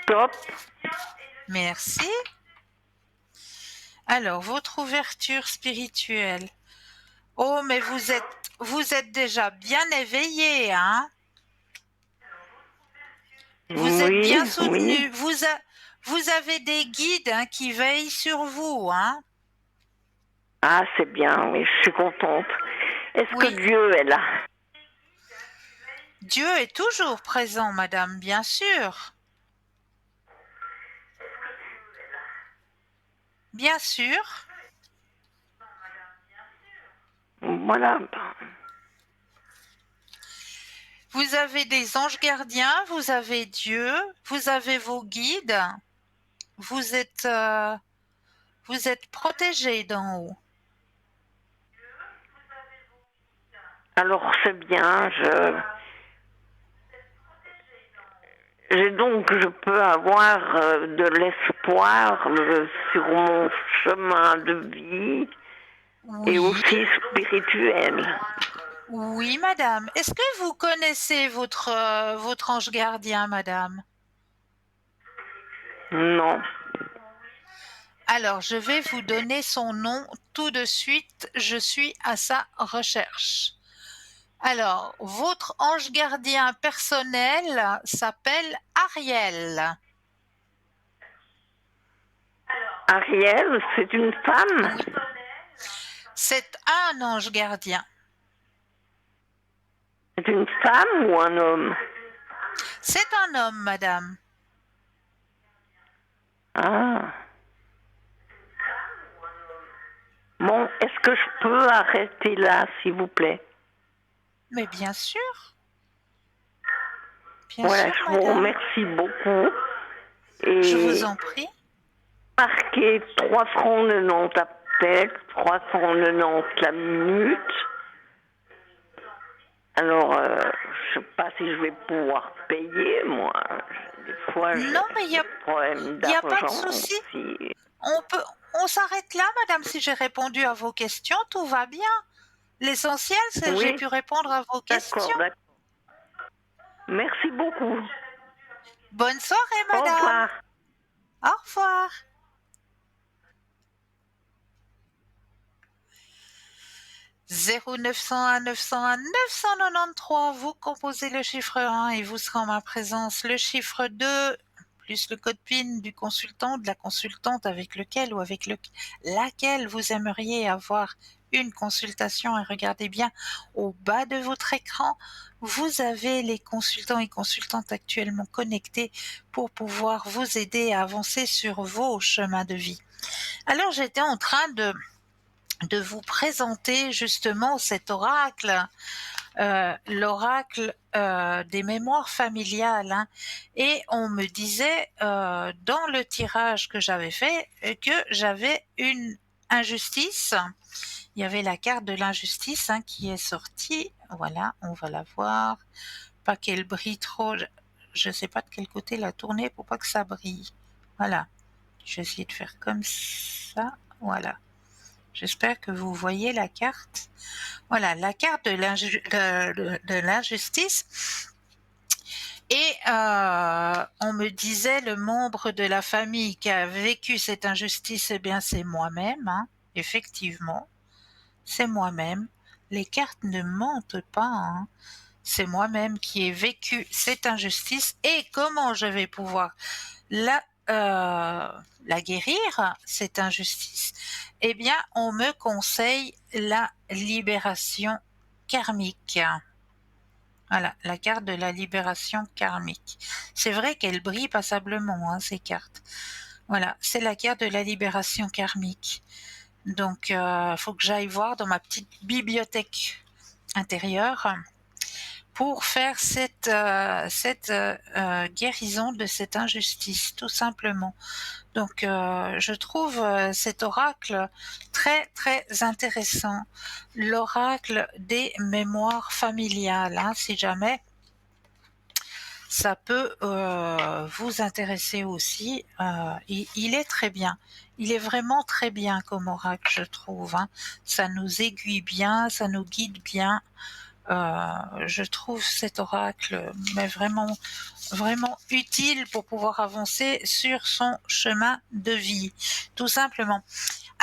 Top.
Merci. Alors, votre ouverture spirituelle. Oh, mais vous êtes déjà bien éveillé, hein? Vous êtes
Oui,
bien
oui.
soutenu. Vous avez des guides, hein, qui veillent sur vous, hein?
Ah, c'est bien, oui, je suis contente. Est-ce que
Oui.
Dieu est là?
Dieu est toujours présent, madame, bien sûr. Bien sûr.
Voilà.
Vous avez des anges gardiens, vous avez Dieu, vous avez vos guides, vous êtes, euh, vous êtes protégés d'en haut.
Alors c'est bien, je peux avoir de l'espoir sur mon chemin de vie et
Oui,
aussi spirituel.
oui, madame. Est-ce que vous connaissez votre ange gardien, madame?
Non.
Alors, je vais vous donner son nom tout de suite. Je suis à sa recherche. Alors, votre ange gardien personnel s'appelle Ariel.
Ariel, c'est une femme?
Oui. C'est un ange gardien.
C'est une femme ou un homme?
C'est un homme, madame.
Ah. Bon, est-ce que je peux arrêter là, s'il vous plaît?
Mais bien sûr. Bien
Voilà,
sûr,
je vous
madame.
remercie beaucoup. Et
Je vous en prie.
marquez 3 francs 90 à tête, 3 francs 90 la minute. Alors, je sais pas si je vais pouvoir payer, moi. Des fois, j'ai
Non, mais il
des problèmes
y a pas de
d'argent
souci.
aussi.
On s'arrête là, madame. Si j'ai répondu à vos questions, tout va bien. L'essentiel, c'est que j'ai
Oui,
pu répondre à vos questions.
d'accord. Merci beaucoup.
Bonne soirée,
Au
madame.
revoir.
Au revoir. 0901 901 993, vous composez le chiffre 1 et vous serez en ma présence. Le chiffre 2, plus le code PIN du consultant, de la consultante avec lequel ou avec laquelle vous aimeriez avoir une consultation. Et regardez bien au bas de votre écran, vous avez les consultants et consultantes actuellement connectés pour pouvoir vous aider à avancer sur vos chemins de vie. Alors j'étais en train de vous présenter justement cet oracle, l'oracle des mémoires familiales. Hein. Et on me disait dans le tirage que j'avais fait que j'avais une injustice. Il y avait la carte de l'injustice qui est sortie. Voilà, on va la voir. Pas qu'elle brille trop. Je ne sais pas de quel côté la tourner pour pas que ça brille. Voilà. Je vais essayer de faire comme ça. Voilà. J'espère que vous voyez la carte. Voilà, la carte de l'injustice. Et on me disait le membre de la famille qui a vécu cette injustice, eh bien c'est moi-même, hein, effectivement. C'est moi-même. Les cartes ne mentent pas. Hein. C'est moi-même qui ai vécu cette injustice et comment je vais pouvoir la, la guérir, cette injustice. Eh bien, on me conseille la libération karmique. Voilà, la carte de la libération karmique. C'est vrai qu'elle brille passablement, hein, ces cartes. Voilà, c'est la carte de la libération karmique. Donc, faut que j'aille voir dans ma petite bibliothèque intérieure pour faire cette guérison de cette injustice, tout simplement. Donc, je trouve cet oracle très, très intéressant. L'oracle des mémoires familiales, hein, si jamais ça peut vous intéresser aussi. Il est très bien. Il est vraiment très bien comme oracle, je trouve. Hein. Ça nous aiguille bien, ça nous guide bien. Je trouve cet oracle mais vraiment, vraiment utile pour pouvoir avancer sur son chemin de vie, tout simplement.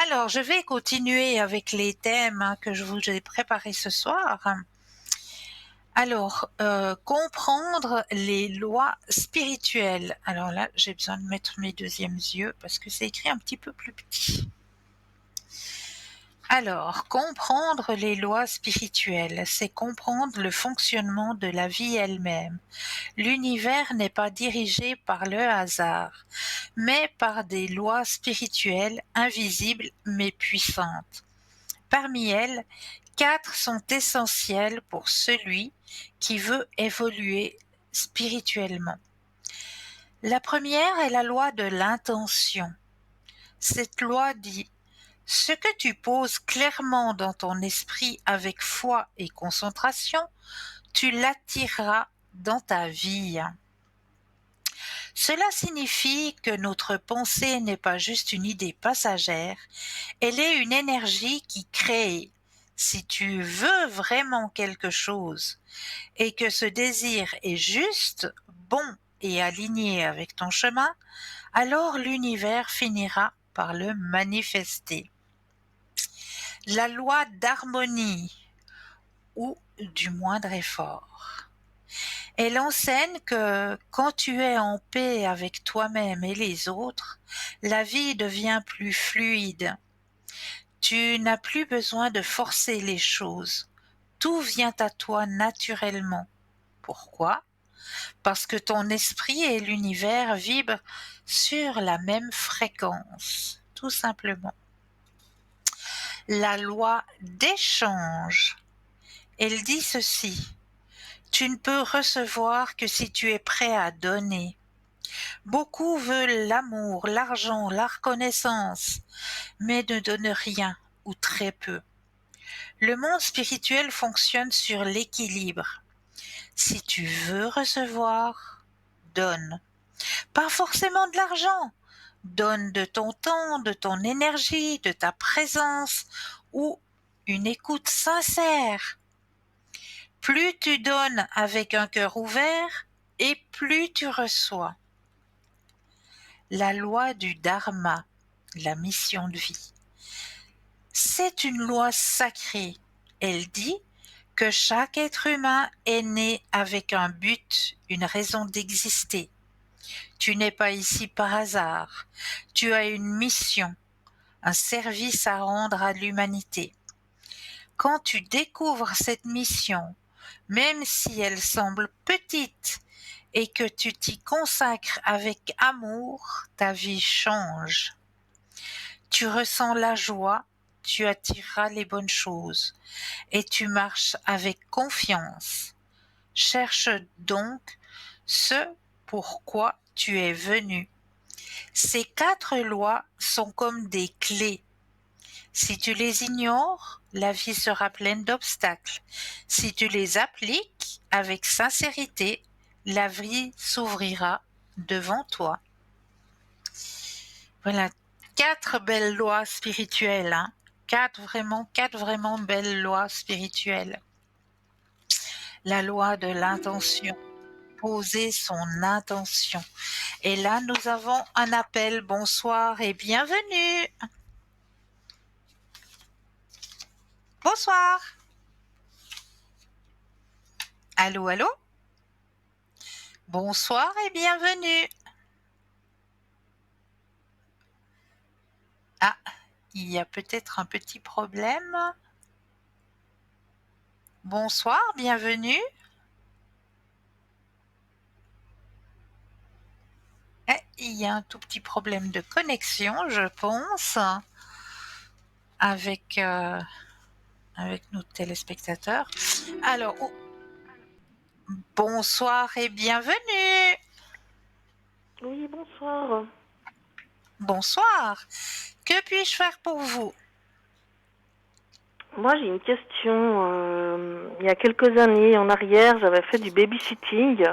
Alors, je vais continuer avec les thèmes que je vous ai préparés ce soir. Alors, comprendre les lois spirituelles. Alors là, j'ai besoin de mettre mes deuxièmes yeux parce que c'est écrit un petit peu plus petit. Alors, comprendre les lois spirituelles, c'est comprendre le fonctionnement de la vie elle-même. L'univers n'est pas dirigé par le hasard, mais par des lois spirituelles invisibles mais puissantes. Parmi elles, 4 sont essentiels pour celui qui veut évoluer spirituellement. La première est la loi de l'intention. Cette loi dit: ce que tu poses clairement dans ton esprit avec foi et concentration, tu l'attireras dans ta vie. Cela signifie que notre pensée n'est pas juste une idée passagère, elle est une énergie qui crée. Si tu veux vraiment quelque chose et que ce désir est juste, bon et aligné avec ton chemin, alors l'univers finira par le manifester. La loi d'harmonie ou du moindre effort. Elle enseigne que quand tu es en paix avec toi-même et les autres, la vie devient plus fluide. Tu n'as plus besoin de forcer les choses. Tout vient à toi naturellement. Pourquoi? Parce que ton esprit et l'univers vibrent sur la même fréquence, tout simplement. La loi d'échange, elle dit ceci: tu ne peux recevoir que si tu es prêt à donner. Beaucoup veulent l'amour, l'argent, la reconnaissance, mais ne donnent rien ou très peu. Le monde spirituel fonctionne sur l'équilibre. Si tu veux recevoir, donne. Pas forcément de l'argent. Donne de ton temps, de ton énergie, de ta présence ou une écoute sincère. Plus tu donnes avec un cœur ouvert et plus tu reçois. La loi du dharma, la mission de vie. C'est une loi sacrée. Elle dit que chaque être humain est né avec un but, une raison d'exister. Tu n'es pas ici par hasard. Tu as une mission, un service à rendre à l'humanité. Quand tu découvres cette mission, même si elle semble petite et que tu t'y consacres avec amour, ta vie change. Tu ressens la joie, tu attireras les bonnes choses et tu marches avec confiance. Cherche donc ce pourquoi tu es venu. Ces 4 lois sont comme des clés. Si tu les ignores, la vie sera pleine d'obstacles. Si tu les appliques avec sincérité, la vie s'ouvrira devant toi. Voilà, 4 belles lois spirituelles, hein. 4 vraiment belles lois spirituelles. La loi de l'intention. Poser son intention. Et là, nous avons un appel. Bonsoir et bienvenue. Bonsoir. Allô, allô? Bonsoir et bienvenue. Ah, il y a peut-être un petit problème. Bonsoir, bienvenue. Il y a un tout petit problème de connexion, je pense, avec nos téléspectateurs. Alors, bonsoir et bienvenue.
Oui, bonsoir.
Bonsoir. Que puis-je faire pour vous?
Moi, j'ai une question. Il y a quelques années en arrière, j'avais fait du babysitting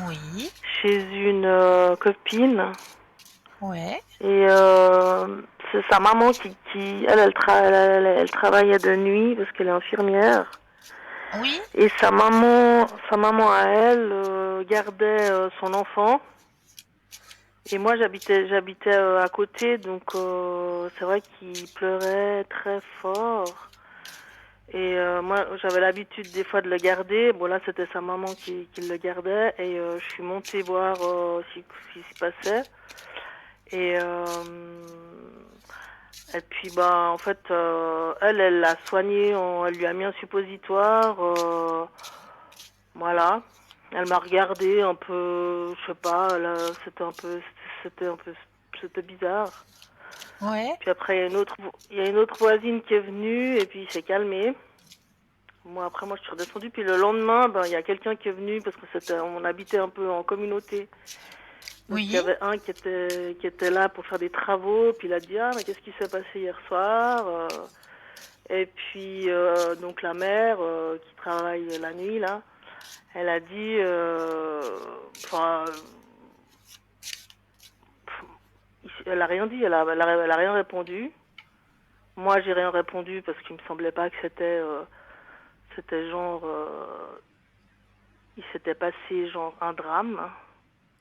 Oui,
chez une copine.
ouais,
Et c'est sa maman qui elle travaillait de nuit parce qu'elle est infirmière.
oui,
Et sa maman à elle gardait son enfant. Et moi, j'habitais à côté, donc c'est vrai qu'il pleurait très fort. Et moi, j'avais l'habitude des fois de le garder. Bon, là, c'était sa maman qui le gardait. Et je suis montée voir ce qui se passait. Et puis, bah, en fait, elle l'a soigné. Elle lui a mis un suppositoire. Voilà. Elle m'a regardé un peu, je sais pas, là, c'était bizarre.
ouais,
Puis après, il y a une autre voisine qui est venue et puis il s'est calmé. Après, moi, je suis redescendue. Puis le lendemain, il y a quelqu'un qui est venu parce que on habitait un peu en communauté. Donc, il y
Oui,
avait un qui était là pour faire des travaux. Puis il a dit, ah, mais qu'est-ce qui s'est passé hier soir? Et puis, donc, la mère qui travaille la nuit, là, elle a dit, enfin, elle a rien dit, elle a rien répondu. Moi, j'ai rien répondu parce qu'il me semblait pas que c'était genre, il s'était passé genre un drame.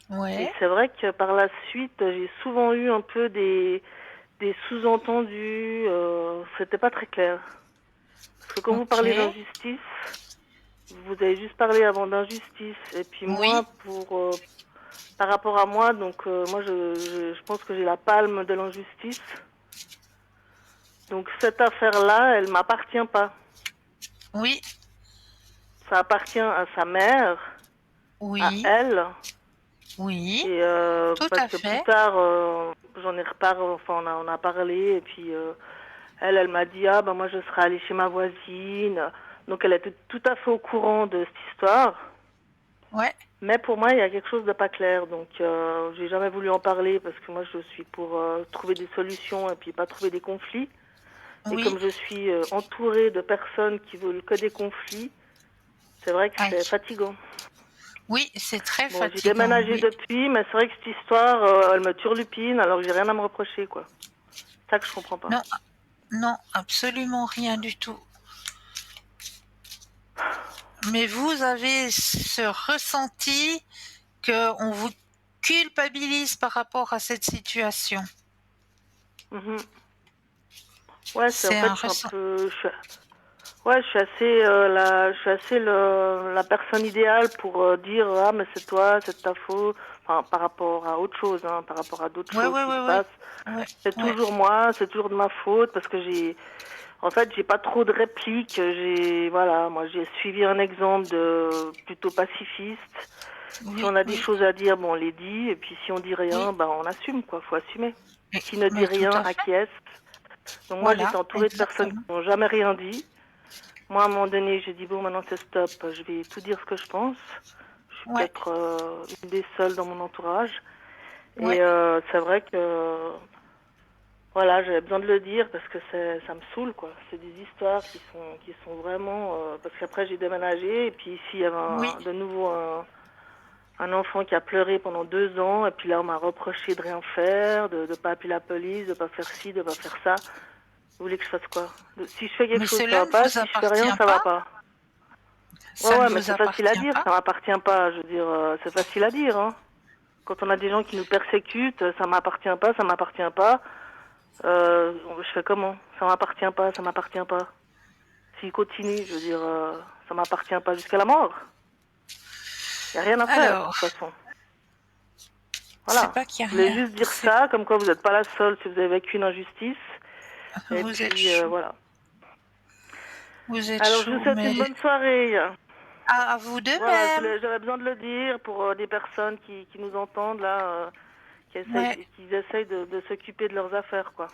Et
ouais,
c'est vrai que par la suite, j'ai souvent eu un peu des sous-entendus. C'était pas très clair. Parce que quand vous
ok,
parlez d'injustice, vous avez juste parlé avant d'injustice. Et puis moi,
oui,
par rapport à moi, donc moi, je pense que j'ai la palme de l'injustice. Donc cette affaire-là, elle m'appartient pas.
oui,
Ça appartient à sa mère, à
oui,
elle.
oui,
Et
tout
parce
à
que plus
fait.
tard, j'en ai reparlé, enfin on a parlé, et puis elle m'a dit ah ben moi je serais allée chez ma voisine. Donc elle était tout à fait au courant de cette histoire.
Ouais,
Mais pour moi il y a quelque chose de pas clair, donc j'ai jamais voulu en parler parce que moi je suis pour trouver des solutions et puis pas trouver des conflits. Et
oui,
comme je suis entourée de personnes qui veulent que des conflits, c'est vrai que
aïe.
c'est fatigant.
Oui, c'est très
Bon, j'ai
fatigant,
déménagé
oui.
depuis, mais c'est vrai que cette histoire, elle me turlupine, alors que j'ai rien à me reprocher, quoi. C'est ça que je comprends pas.
Non, non, absolument rien du tout. Mais vous avez ce ressenti qu'on vous culpabilise par rapport à cette situation.
Mhm. Ouais, c'est en
C'est
fait,
un ressenti.
ouais, je suis assez la personne idéale pour dire ah mais c'est toi, c'est de ta faute. Enfin, par rapport à autre chose, hein, par rapport à d'autres
Ouais,
choses
ouais,
qui se
ouais, ouais,
passent.
ouais,
C'est
ouais.
toujours moi, c'est toujours de ma faute parce que en fait, j'ai pas trop de répliques. Voilà, moi, j'ai suivi un exemple de plutôt pacifiste. Si
Oui,
on a des
oui,
choses à dire, on les dit. Et puis, si on dit
oui.
rien, on assume, quoi. Faut assumer. Qui ne dit
Mais tout
rien
à fait.
acquiesce. Donc, moi,
Voilà,
j'étais entourée de personnes qui
exactement.
n'ont jamais rien dit. Moi, à un moment donné, j'ai dit, bon, maintenant, c'est stop. Je vais tout dire ce que je pense. Je suis
Ouais,
peut-être une des seules dans mon entourage. Et
ouais.
c'est vrai que voilà, j'avais besoin de le dire parce que ça me saoule, quoi. C'est des histoires qui sont vraiment... parce qu'après, j'ai déménagé et puis ici, il y avait
Oui,
de nouveau un enfant qui a pleuré pendant 2 ans. Et puis là, on m'a reproché de rien faire, de ne pas appeler la police, de pas faire ci, de pas faire ça. Vous voulez que je fasse quoi? Si je fais quelque
mais
chose, ça
cela
va
ne
pas.
vous
Si je fais rien,
appartient
ça va
pas.
pas. Ouais,
Ça ne
ouais, mais
vous
c'est facile à
appartient
dire,
pas.
ça m'appartient pas. Je veux dire, c'est facile à dire, hein. Quand on a des gens qui nous persécutent, ça m'appartient pas, ça m'appartient pas. Je fais comment? Ça m'appartient pas, ça m'appartient pas. S'il continue, je veux dire, ça m'appartient pas jusqu'à la mort. Y a rien à faire, de
Alors,
toute façon.
c'est
Voilà.
pas qu'il
Je
n'y a
voulais
rien.
juste dire ça, comme quoi vous n'êtes pas la seule si vous avez vécu une injustice. Et
Vous êtes
puis,
chou.
voilà.
Vous êtes
Alors, je vous
chou,
souhaite
mais
une bonne soirée.
à vous de
Voilà,
même.
j'avais besoin de le dire pour des personnes qui nous entendent, là,
Ouais,
qui essayent de s'occuper de leurs affaires, quoi.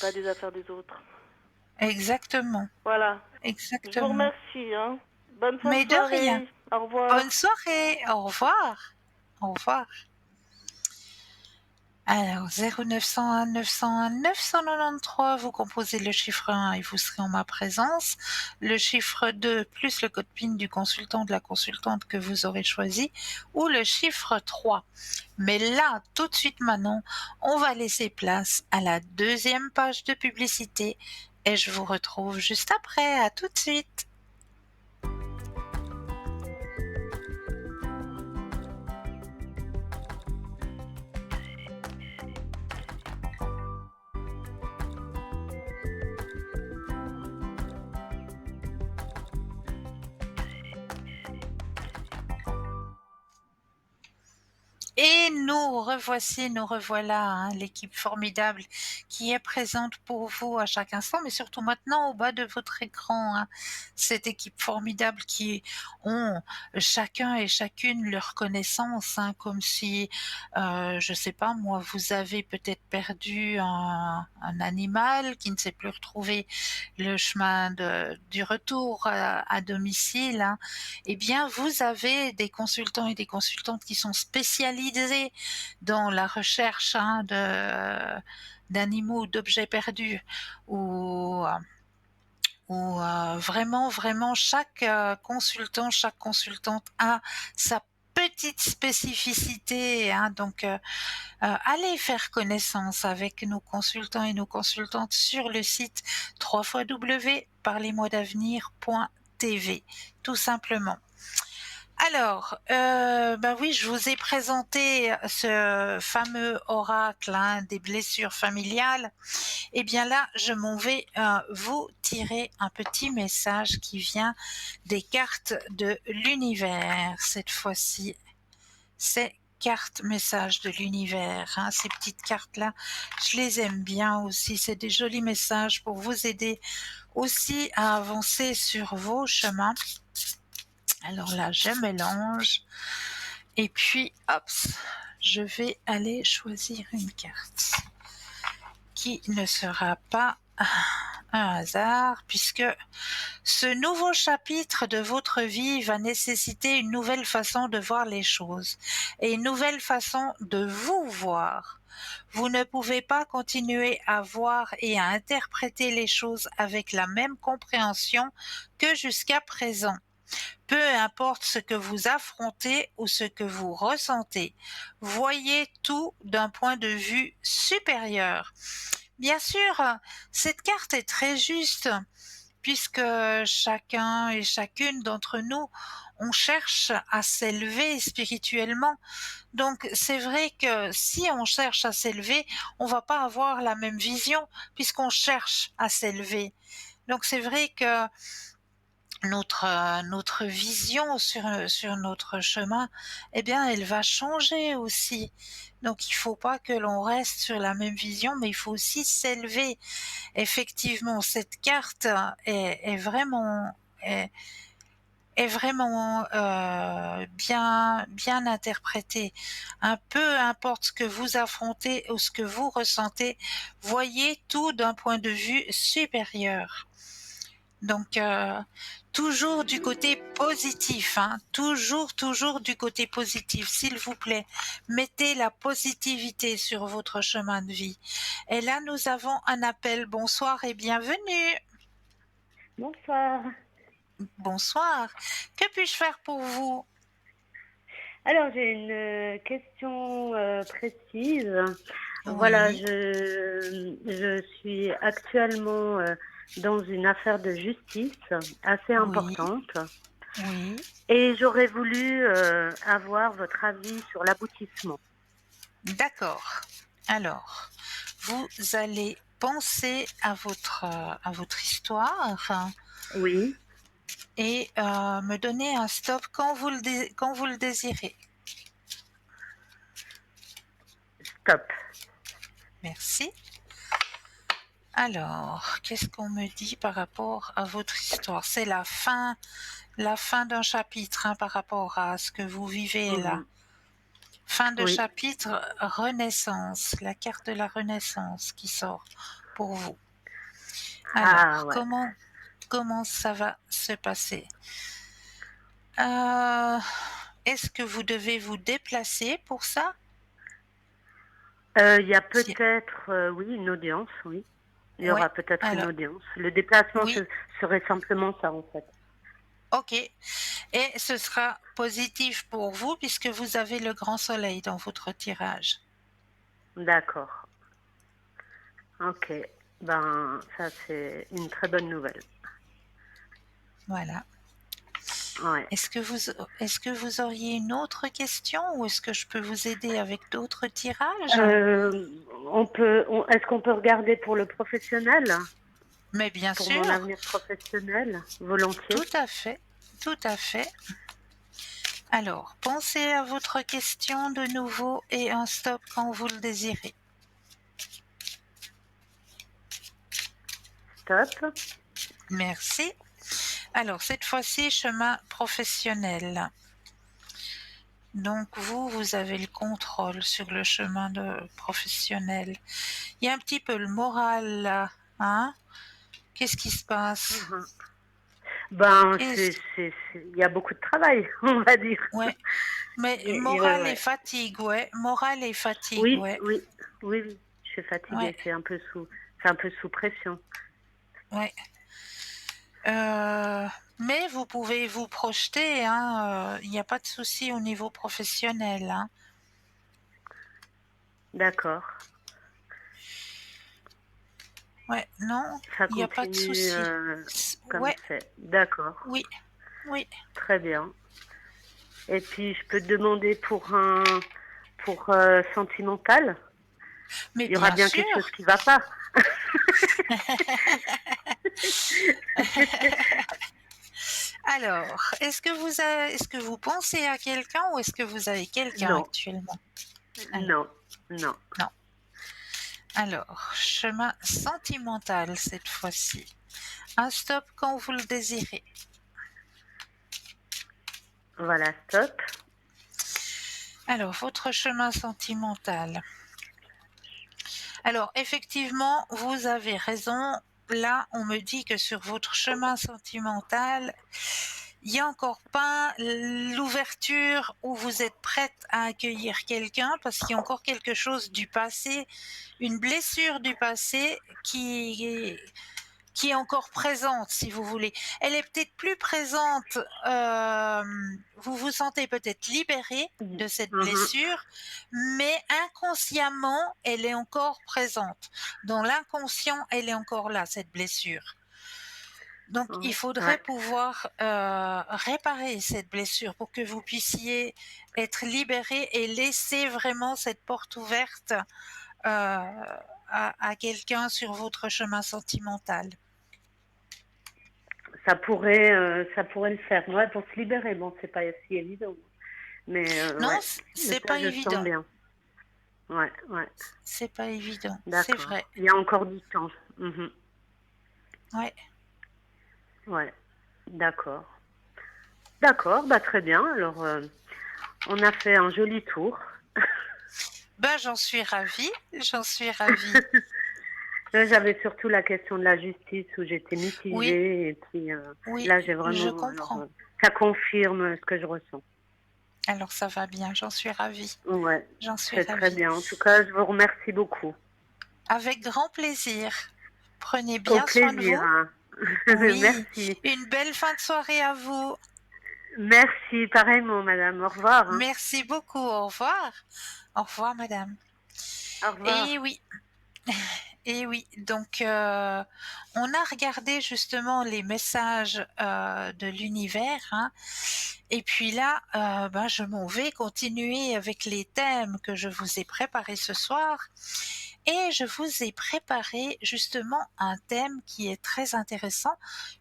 Pas des affaires des autres.
exactement,
Voilà. Je vous
exactement.
remercie, hein. Bonne fin de
Mais de rien.
soirée. Au revoir.
Bonne soirée. Au revoir. Au revoir. Alors, 0901 901 993, vous composez le chiffre 1 et vous serez en ma présence. Le chiffre 2 plus le code PIN du consultant, de la consultante que vous aurez choisi, ou le chiffre 3. Mais là, tout de suite maintenant, on va laisser place à la deuxième page de publicité et je vous retrouve juste après. À tout de suite. Et Et nous revoici, nous revoilà, hein, l'équipe formidable qui est présente pour vous à chaque instant, mais surtout maintenant au bas de votre écran, hein, cette équipe formidable qui ont chacun et chacune leur connaissance, hein, comme si, je sais pas moi, vous avez peut-être perdu un animal qui ne s'est plus retrouvé le chemin du retour à domicile, hein. Eh bien, vous avez des consultants et des consultantes qui sont spécialisés dans la recherche, hein, d'animaux, d'objets perdus, ou, vraiment, vraiment, chaque consultant, chaque consultante a sa petite spécificité, hein, donc allez faire connaissance avec nos consultants et nos consultantes sur le site www.parlez-moi-d'avenir.tv, tout simplement. Alors, bah oui, je vous ai présenté ce fameux oracle, hein, des blessures familiales. Eh bien là, je m'en vais vous tirer un petit message qui vient des cartes de l'univers. Cette fois-ci, c'est cartes messages de l'univers, hein. Ces petites cartes-là, je les aime bien aussi. C'est des jolis messages pour vous aider aussi à avancer sur vos chemins. Alors là, je mélange et puis hop, je vais aller choisir une carte qui ne sera pas un hasard, puisque ce nouveau chapitre de votre vie va nécessiter une nouvelle façon de voir les choses et une nouvelle façon de vous voir. Vous ne pouvez pas continuer à voir et à interpréter les choses avec la même compréhension que jusqu'à présent. Peu importe ce que vous affrontez ou ce que vous ressentez, voyez tout d'un point de vue supérieur. Bien sûr, cette carte est très juste, puisque chacun et chacune d'entre nous, on cherche à s'élever spirituellement. Donc c'est vrai que si on cherche à s'élever, on va pas avoir la même vision, puisqu'on cherche à s'élever. Donc c'est vrai que notre vision sur notre chemin, eh bien, elle va changer aussi. Donc, il faut pas que l'on reste sur la même vision, mais il faut aussi s'élever. Effectivement, cette carte est vraiment est vraiment bien interprétée. Un peu importe ce que vous affrontez ou ce que vous ressentez, voyez tout d'un point de vue supérieur. Donc, toujours du côté positif, hein, toujours du côté positif, s'il vous plaît. Mettez la positivité sur votre chemin de vie. Et là, nous avons un appel. Bonsoir et bienvenue.
Bonsoir.
Bonsoir. Que puis-je faire pour vous?
Alors, j'ai une question précise.
Oui.
Voilà, je suis actuellement dans une affaire de justice assez importante.
Oui.
Et j'aurais voulu avoir votre avis sur l'aboutissement.
D'accord. Alors, vous allez penser à votre histoire.
Oui.
Et me donner un stop quand vous le désirez.
Stop.
Merci. Alors, qu'est-ce qu'on me dit par rapport à votre histoire? C'est la fin d'un chapitre, hein, par rapport à ce que vous vivez là. Fin de chapitre, Renaissance, la carte de la Renaissance qui sort pour vous. Alors, comment ça va se passer? Est-ce que vous devez vous déplacer pour ça?
Il y a peut-être, oui, une audience, oui. Il y aura peut-être une audience. Le déplacement serait simplement ça, en fait.
Ok. Et ce sera positif pour vous puisque vous avez le grand soleil dans votre tirage.
D'accord. Ok. Ben, ça, c'est une très bonne nouvelle.
Voilà.
Ouais.
Est-ce que vous auriez une autre question ou est-ce que je peux vous aider avec d'autres tirages?
Est-ce qu'on peut regarder pour le professionnel?
Mais bien sûr.
Pour mon avenir professionnel, volontiers.
Tout à fait. Alors, pensez à votre question de nouveau et un stop quand vous le désirez.
Stop.
Merci. Alors, cette fois-ci, chemin professionnel. Donc, vous avez le contrôle sur le chemin professionnel. Il y a un petit peu le moral là, hein? Qu'est-ce qui se passe?
Ben, il y a beaucoup de travail, on va dire.
Ouais, mais morale et fatigue, ouais. Morale et fatigue,
Oui,
ouais.
oui, je suis fatiguée,
Ouais.
c'est un peu sous pression.
Ouais. Mais vous pouvez vous projeter, hein. Il n'y a pas de souci au niveau professionnel, hein.
D'accord.
Ouais, non,
Ça
il n'y a pas de
continue
souci.
comme
Ouais,
c'est. D'accord.
oui, oui.
Très bien. Et puis, je peux te demander pour sentimental.
Mais
Il y aura
bien
bien
sûr.
quelque chose qui va pas.
Alors, est-ce que vous pensez à quelqu'un ou est-ce que vous avez quelqu'un
Non.
actuellement?
Non.
Non. Alors, chemin sentimental cette fois-ci. Un stop quand vous le désirez.
Voilà, stop.
Alors, votre chemin sentimental. Alors, effectivement, vous avez raison. Là, on me dit que sur votre chemin sentimental, il n'y a encore pas l'ouverture où vous êtes prête à accueillir quelqu'un parce qu'il y a encore quelque chose du passé, une blessure du passé qui est encore présente, si vous voulez. Elle est peut-être plus présente, vous vous sentez peut-être libéré de cette blessure, mais inconsciemment, elle est encore présente. Dans l'inconscient, elle est encore là, cette blessure. Donc, il faudrait pouvoir réparer cette blessure pour que vous puissiez être libéré et laisser vraiment cette porte ouverte à quelqu'un sur votre chemin sentimental.
Ça pourrait le faire. Ouais, pour se libérer, bon, c'est pas si évident. Mais
non,
ouais.
c'est
Ça,
pas
je
évident.
sens bien. Ouais.
C'est pas évident, c'est
D'accord.
vrai.
Il y a encore du temps.
Ouais.
Ouais. D'accord. D'accord, bah très bien. Alors, on a fait un joli tour.
Ben, j'en suis ravie.
J'avais surtout la question de la justice où j'étais mitigée.
Oui.
Et puis
Oui,
là, j'ai vraiment.
je comprends.
Ça confirme ce que je ressens.
Alors, ça va bien, j'en suis ravie.
Ouais,
J'en suis
c'est
ravie.
très bien. En tout cas, je vous remercie beaucoup.
Avec grand plaisir. Prenez
Au
bien soin de
plaisir.
vous.
Hein.
Oui.
Merci.
Une belle fin de soirée à vous.
Merci, pareillement, madame. Au revoir. Hein.
Merci beaucoup. Au revoir. Au revoir, madame.
Au revoir.
Et oui. Et oui, donc on a regardé justement les messages de l'univers, hein, et puis là, je m'en vais continuer avec les thèmes que je vous ai préparés ce soir, et je vous ai préparé justement un thème qui est très intéressant,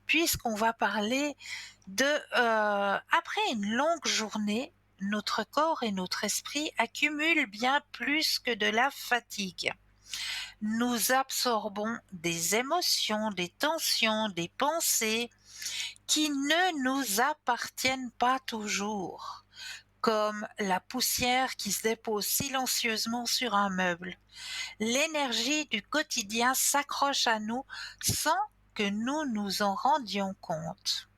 puisqu'on va parler de après une longue journée, notre corps et notre esprit accumulent bien plus que de la fatigue. Nous absorbons des émotions, des tensions, des pensées qui ne nous appartiennent pas toujours, comme la poussière qui se dépose silencieusement sur un meuble. L'énergie du quotidien s'accroche à nous sans que nous nous en rendions compte.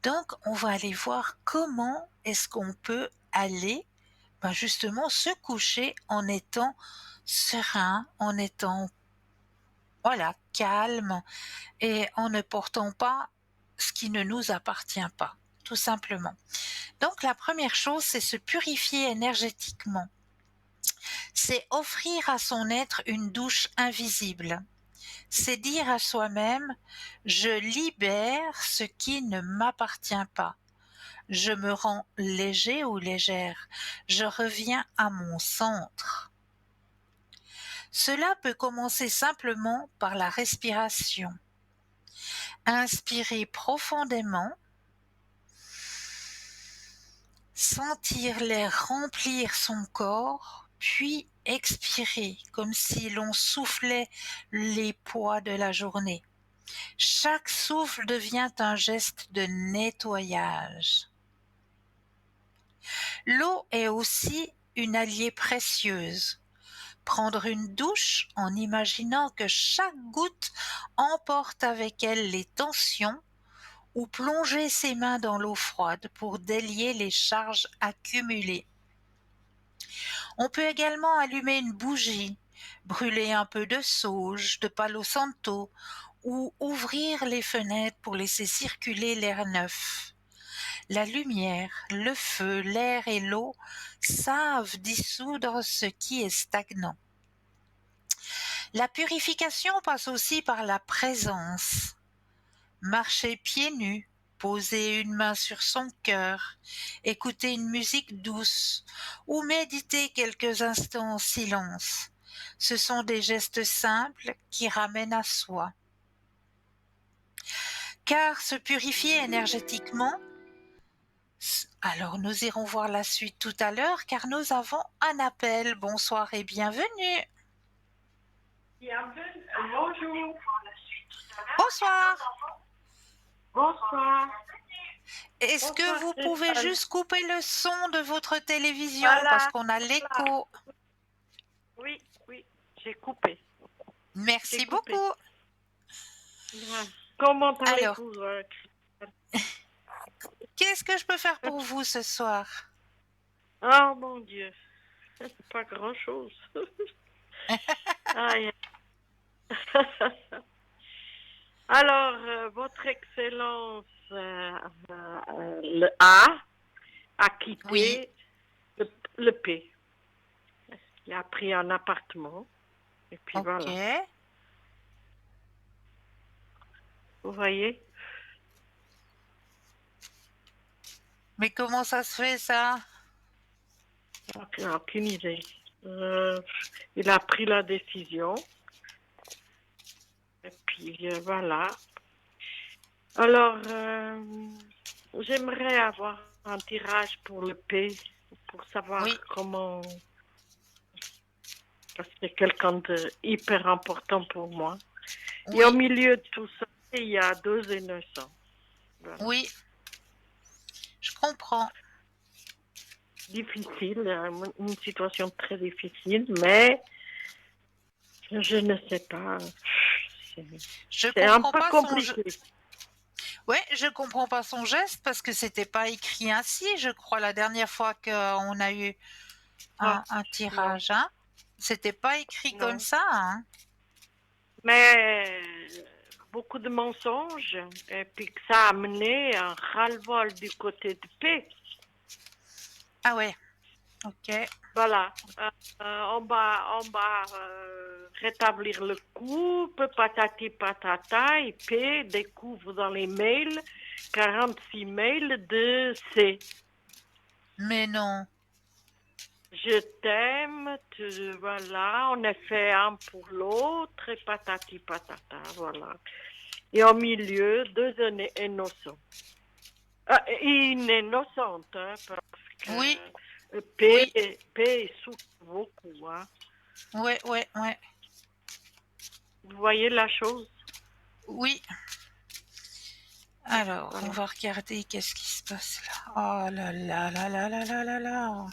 Donc, on va aller voir comment est-ce qu'on peut aller justement se coucher en étant serein, en étant calme et en ne portant pas ce qui ne nous appartient pas, tout simplement. Donc la première chose, c'est se purifier énergétiquement. C'est offrir à son être une douche invisible. C'est dire à soi-même, je libère ce qui ne m'appartient pas. Je me rends léger ou légère. Je reviens à mon centre. Cela peut commencer simplement par la respiration. Inspirez profondément sentir l'air remplir son corps, puis expirer comme si l'on soufflait les poids de la journée. Chaque souffle devient un geste de nettoyage. L'eau est aussi une alliée précieuse. Prendre une douche en imaginant que chaque goutte emporte avec elle les tensions, ou plonger ses mains dans l'eau froide pour délier les charges accumulées. On peut également allumer une bougie, brûler un peu de sauge, de palo santo, ou ouvrir les fenêtres pour laisser circuler l'air neuf. La lumière, le feu, l'air et l'eau savent dissoudre ce qui est stagnant. La purification passe aussi par la présence. Marcher pieds nus, poser une main sur son cœur, écouter une musique douce ou méditer quelques instants en silence. Ce sont des gestes simples qui ramènent à soi. Car se purifier énergétiquement, alors nous irons voir la suite tout à l'heure car nous avons un appel. Bonsoir et bienvenue.
Bonjour.
Bonsoir.
Bonsoir.
Est-ce que vous pouvez juste couper le son de votre télévision parce qu'on a l'écho?
Oui, j'ai coupé.
Merci beaucoup.
Comment
Alors,
allez-vous,
qu'est-ce que je peux faire pour vous ce soir?
Oh mon Dieu, pas grand-chose. Aïe. Alors, Votre Excellence, le a quitté le P. Il a pris un appartement. Et puis voilà. Vous voyez?
Mais comment ça se fait ça?
Aucune idée. Il a pris la décision. Et puis voilà. Alors, j'aimerais avoir un tirage pour le P, pour savoir comment... Parce que c'est quelqu'un de hyper important pour moi. Oui. Et au milieu de tout ça, il y a 2 innocents. Voilà.
Oui, je comprends.
Difficile, une situation très difficile, mais je ne sais pas. C'est un peu compliqué.
Oui, je comprends pas son geste parce que c'était pas écrit ainsi, je crois, la dernière fois qu'on a eu un tirage. Hein? C'était pas écrit comme ça. Hein?
Mais beaucoup de mensonges et puis que ça a amené un ras-le-bol du côté de P.
Ah ouais, ok.
Voilà, on va rétablir le couple, patati patata, et P découvre dans les mails 46 mails de C.
Mais non.
Je t'aime, voilà, on a fait un pour l'autre, et patati patata, voilà. Et au milieu, 2 innocents. Une innocente, hein, parce que
oui.
P souffre beaucoup. Hein.
Oui.
Vous voyez la chose?
Oui. Alors, voilà. On va regarder qu'est-ce qui se passe là. Oh là là là là là là là là.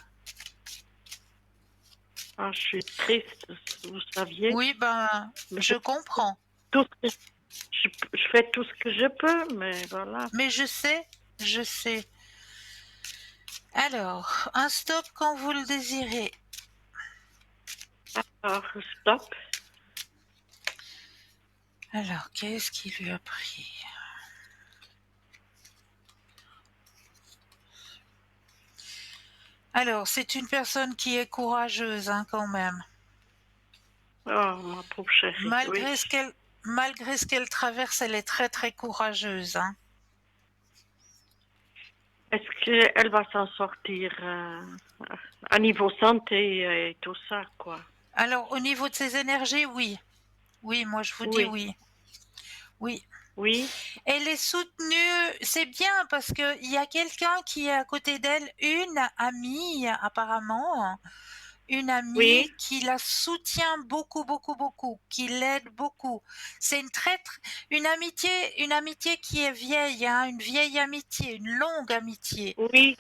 Ah, je suis triste, vous saviez.
Oui, ben, je comprends.
Je fais tout ce que je peux, mais voilà.
Mais je sais. Alors, un stop quand vous le désirez.
Alors, stop.
Alors, qu'est-ce qu'il lui a pris? Alors, c'est une personne qui est courageuse, hein, quand même.
Oh, ma pauvre chérie.
Malgré ce qu'elle traverse, elle est très, très courageuse, hein.
Est-ce qu'elle va s'en sortir à niveau santé et tout ça, quoi?
Alors, au niveau de ses énergies, oui. Oui, moi, je vous dis oui. Oui.
Oui.
Elle est soutenue, c'est bien parce qu'il y a quelqu'un qui est à côté d'elle, une amie apparemment, une amie
Oui.
qui la soutient beaucoup, beaucoup, beaucoup, qui l'aide beaucoup. C'est une amitié qui est vieille, hein, une vieille amitié, une longue amitié.
Oui.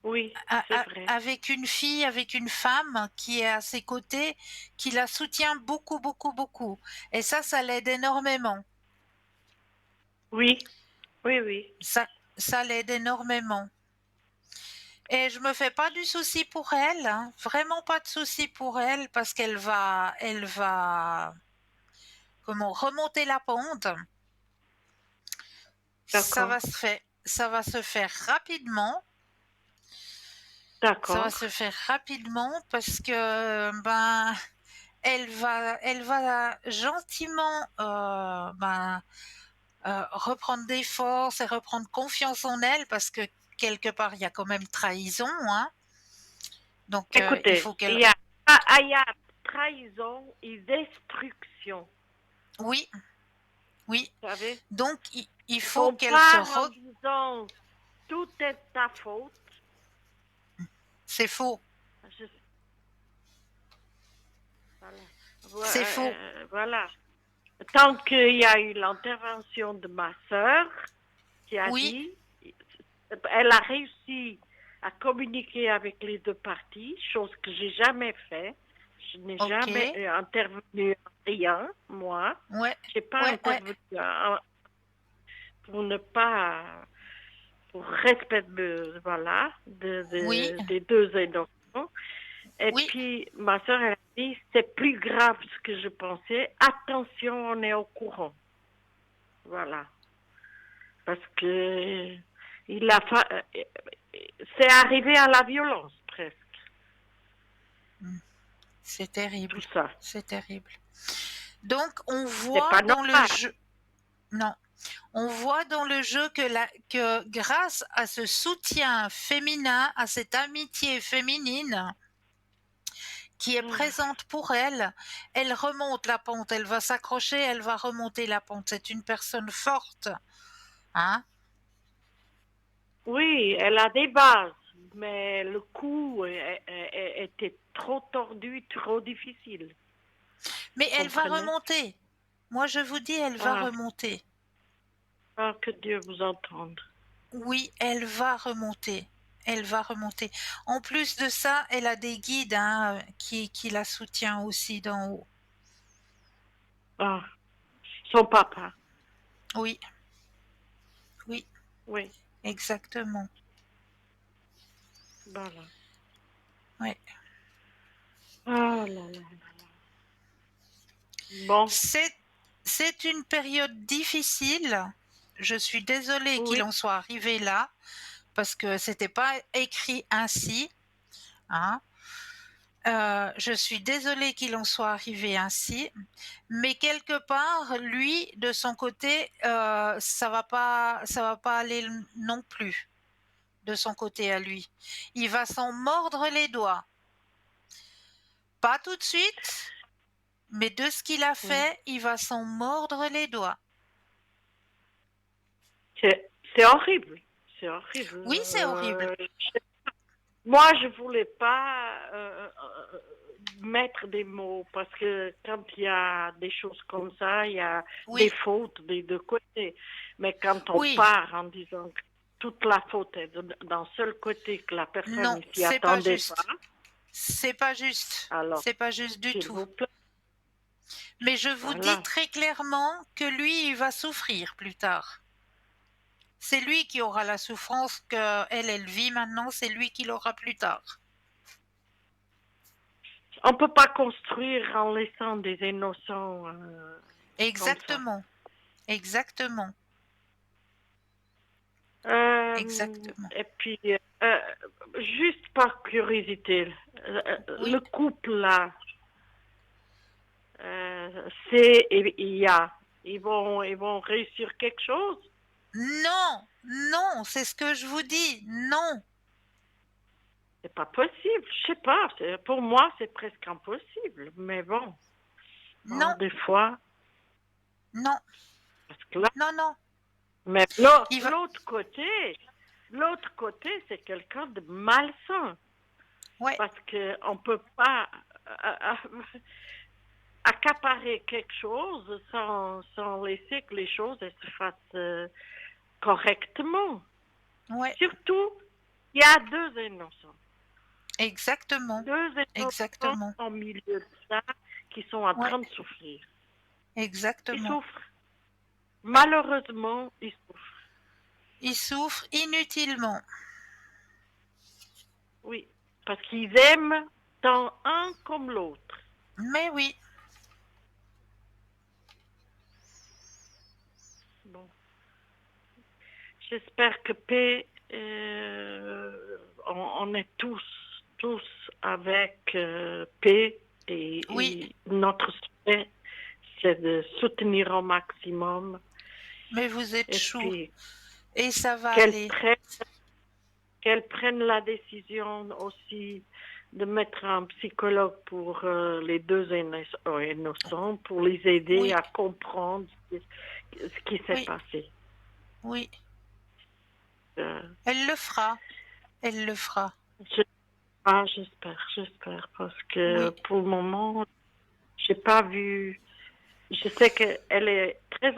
Oui, c'est vrai.
Avec une fille, avec une femme qui est à ses côtés, qui la soutient beaucoup, beaucoup, beaucoup. Et ça l'aide énormément.
Oui. Oui, oui.
Ça l'aide énormément. Et je me fais pas du souci pour elle, hein, vraiment pas de souci pour elle, parce elle va, comment, remonter la pente.
D'accord.
Ça va se faire rapidement. Ça va
D'accord.
se faire rapidement parce que, ben, elle va gentiment, reprendre des forces et reprendre confiance en elle parce que quelque part il y a quand même trahison, hein. Donc il
Écoutez,
faut qu'elle,
il y a trahison et destruction.
oui, oui.
Vous savez?
Donc il
Quand
faut
on
qu'elle se
part en disant tout est ta faute,
c'est faux,
je- voilà.
c'est faux.
Voilà. Tant qu'il y a eu l'intervention de ma sœur qui a
Oui,
dit, elle a réussi à communiquer avec les deux parties, chose que j'ai jamais fait. Je n'ai
ok,
jamais intervenu en rien, moi.
ouais,
J'ai pas
ouais, ouais,
intervenu pour ne pas, pour respect voilà,
oui,
des deux innocents. Et
oui,
puis, ma soeur, elle a dit, c'est plus grave ce que je pensais. Attention, on est au courant. Voilà. Parce que c'est arrivé à la violence, presque,
c'est terrible,
tout ça.
c'est terrible. Donc on
C'est
voit
pas
dans le
normal.
jeu, non, on voit dans le jeu que grâce à ce soutien féminin, à cette amitié féminine qui est présente pour elle, elle remonte la pente, elle va s'accrocher, elle va remonter la pente. C'est une personne forte, hein.
Oui, elle a des bases, mais le coup était trop tordu, trop difficile.
Mais elle va
Comprenez?
remonter. Moi, je vous dis, elle va
Ah,
remonter.
que Dieu vous entende.
Oui, elle va remonter. Elle va remonter. En plus de ça, elle a des guides, hein, qui la soutiennent aussi d'en haut.
Ah, son papa.
Oui, oui,
Oui,
exactement.
voilà.
Ouais.
Ah là là. Bon,
C'est une période difficile. Je suis désolée qu'il
oui,
en soit arrivé là, parce que c'était pas écrit ainsi, hein. Je suis désolée qu'il en soit arrivé ainsi, mais quelque part, lui, de son côté, ça va pas aller non plus de son côté à lui. Il va s'en mordre les doigts. Pas tout de suite, mais de ce qu'il a
oui.
fait, il va s'en mordre les doigts.
C'est horrible. C'est horrible.
Oui, c'est horrible.
Moi, je voulais pas mettre des mots parce que quand il y a des choses comme ça, il y a des
Oui,
fautes des deux côtés. Mais quand on
oui,
part en disant que toute la faute est d'un seul côté, que la personne
non,
ne s'y
c'est pas
attendait pas,
juste. C'est pas juste.
alors,
C'est pas juste du
s'il
tout.
vous plaît,
Mais je vous dis
voilà.
très clairement que lui, il va souffrir plus tard. C'est lui qui aura la souffrance que elle vit maintenant, c'est lui qui l'aura plus tard.
On peut pas construire en laissant des innocents comme ça.
Exactement, exactement, exactement.
Et puis, juste par curiosité,
Oui.
le couple là, c'est et il y a, ils vont réussir quelque chose.
Non, non, c'est ce que je vous dis. Non,
C'est pas possible, je sais pas. Pour moi, c'est presque impossible. Mais bon,
non,
des fois,
non.
Parce que là,
Non, non.
mais
Il va...
l'autre côté, c'est quelqu'un de malsain.
Ouais.
Parce qu'on ne peut pas accaparer quelque chose sans laisser que les choses elles se fassent correctement.
Ouais.
Surtout, il y a 2 innocents.
Exactement.
2 innocents
Exactement.
au milieu de ça qui sont en train de souffrir.
Exactement.
Ils souffrent. Malheureusement, ils souffrent.
Ils souffrent inutilement.
Oui, parce qu'ils aiment tant un comme l'autre.
Mais oui.
Bon. J'espère que paix, on est tous avec paix et notre souhait, c'est de soutenir au maximum.
Mais vous êtes
et
chou.
Puis,
et ça va aller.
Qu'elle prenne la décision aussi de mettre un psychologue pour les 2 innocents, pour les aider à comprendre ce qui s'est passé.
Oui. Elle le fera. Elle le fera.
J'espère, parce que pour le moment, j'ai pas vu. Je sais qu'elle est très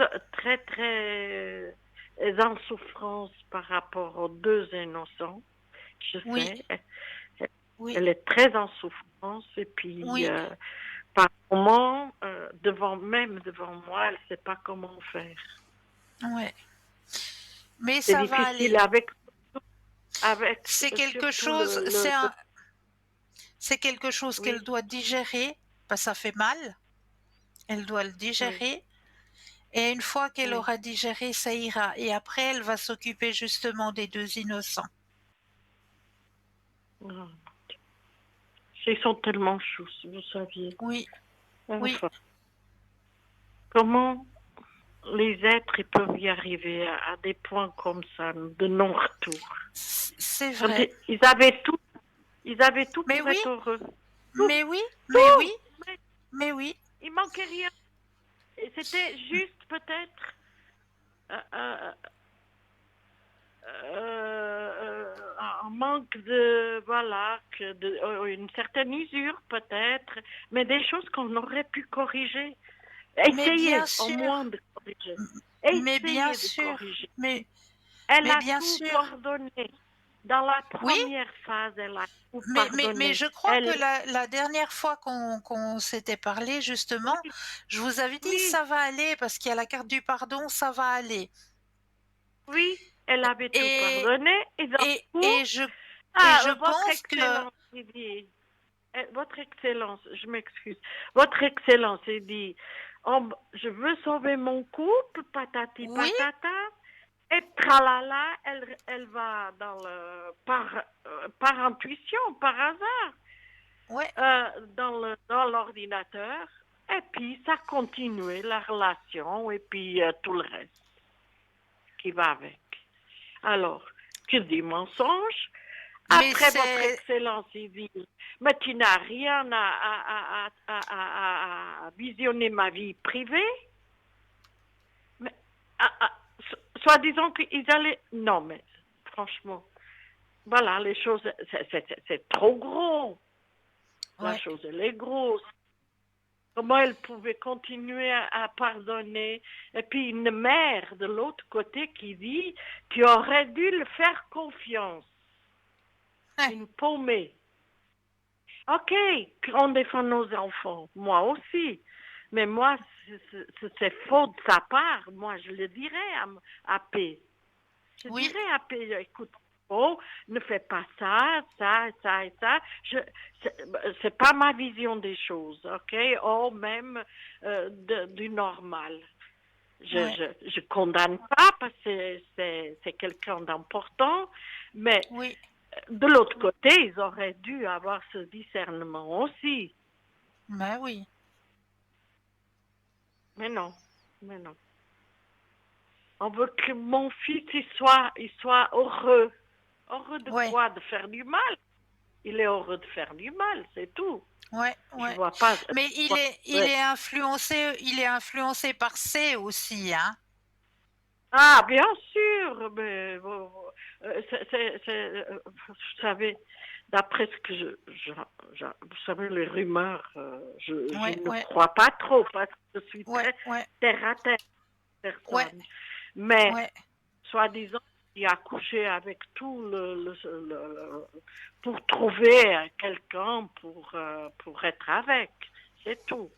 en souffrance par rapport aux 2 innocents. Je sais. Elle est très en souffrance et puis par moment, devant moi, elle ne sait pas comment faire.
Ouais. Mais
c'est
ça va
difficile
aller.
Avec
c'est quelque chose, c'est quelque chose qu'elle doit digérer, parce que ça fait mal. Elle doit le digérer. Et une fois qu'elle aura digéré, ça ira. Et après, elle va s'occuper justement des 2 innocents.
Ils sont tellement chous, vous saviez.
Oui.
Enfin, comment les êtres ils peuvent y arriver à des points comme ça, de non-retour.
C'est vrai.
Ils avaient tout pour être heureux. Tout.
Mais oui, mais oui.
Il manquait rien. Et c'était juste peut-être un manque de, une certaine usure peut-être, mais des choses qu'on aurait pu corriger. Essayer au moins de corriger.
Mais bien sûr.
Elle a tout pardonné. Dans la première phase, elle a tout pardonné.
Mais je crois que la dernière fois qu'on s'était parlé, justement, je vous avais dit ça va aller, parce qu'il y a la carte du pardon, ça va aller.
Oui, elle avait tout pardonné.
Et je pense que...
Votre Excellence, je m'excuse. Votre Excellence, il dit, je veux sauver mon couple, patati patata. Et tralala, elle va par intuition, par hasard, dans l'ordinateur. Et puis, ça continuait, la relation, et puis tout le reste qui va avec. Alors, que dit mensonge? Après, votre Excellence, il dit, mais tu n'as rien à visionner ma vie privée. Mais, soit disons qu'ils allaient... Non, mais franchement, voilà, les choses, c'est trop gros. La chose, elle est grosse. Comment elle pouvait continuer à pardonner? Et puis une mère de l'autre côté qui dit, tu aurais dû le faire confiance. Une paumée. Ok, on défend nos enfants, moi aussi. Mais moi, c'est faux de sa part. Moi, je le dirais à P. Je dirais à P, écoute, ne fais pas ça et ça. C'est pas ma vision des choses, ok? Même du normal. Je condamne pas parce que c'est quelqu'un d'important, mais de l'autre côté, ils auraient dû avoir ce discernement aussi.
Mais oui.
Mais non. On veut que mon fils il soit heureux. Heureux de quoi? De faire du mal. Il est heureux de faire du mal, c'est tout. Je vois pas.
Mais il est influencé par C aussi, hein.
Ah, bien sûr, mais vous savez, d'après ce que vous savez, les rumeurs, je
Ouais,
ne
ouais,
crois pas trop parce que je suis
ouais,
très
ouais,
terre à terre
ouais,
personne. Mais,
ouais.
soi-disant, il a couché avec tout pour trouver quelqu'un pour être avec. C'est tout.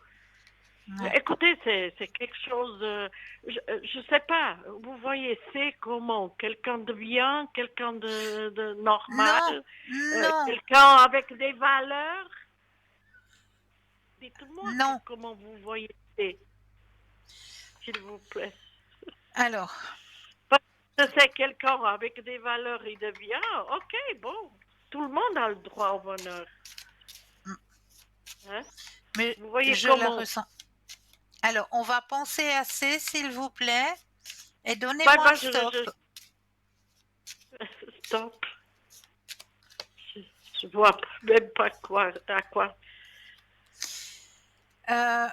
Ouais.
Écoutez, c'est quelque chose, je sais pas, vous voyez, c'est comment quelqu'un de bien, quelqu'un de normal,
Non, non,
quelqu'un avec des valeurs. Dites-moi
non.
comment vous voyez, c'est, s'il vous plaît.
Alors,
Parce que c'est quelqu'un avec des valeurs et de bien, ok, bon, tout le monde a le droit au bonheur. Hein?
mais
Vous voyez
je la
comment?
ressens. Alors, on va penser assez, s'il vous plaît, et
Bah,
donnez-moi
bah,
stop.
stop. Je, je vois même pas à quoi.
Euh,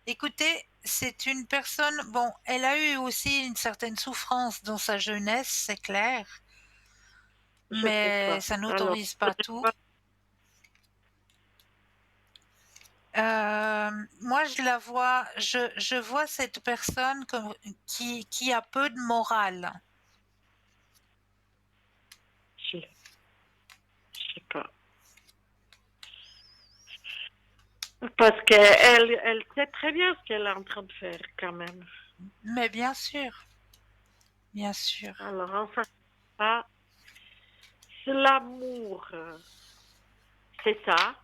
Écoutez, c'est une personne, bon, elle a eu aussi une certaine souffrance dans sa jeunesse, c'est clair,
Je sais
mais
pas.
ça
Alors,
n'autorise pas tout. Moi, je la vois, je vois cette personne comme, qui a peu de morale.
je sais pas. Parce qu'elle sait très bien ce qu'elle est en train de faire quand même.
Mais bien sûr, bien sûr.
Alors, enfin, ça, c'est l'amour. C'est ça.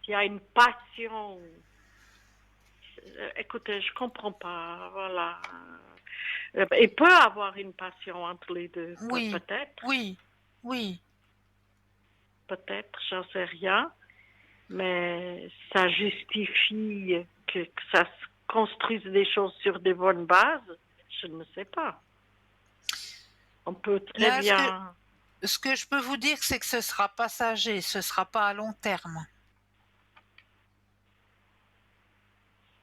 Il y a une passion. Écoutez, je comprends pas. Voilà. Il peut avoir une passion entre les deux.
Oui,
Peut-être.
oui, oui.
Peut-être, j'en sais rien. Mais ça justifie que ça se construise des choses sur des bonnes bases. Je ne sais pas. On peut très
Là,
bien.
ce que je peux vous dire, c'est que ce sera passager, ce sera pas à long terme.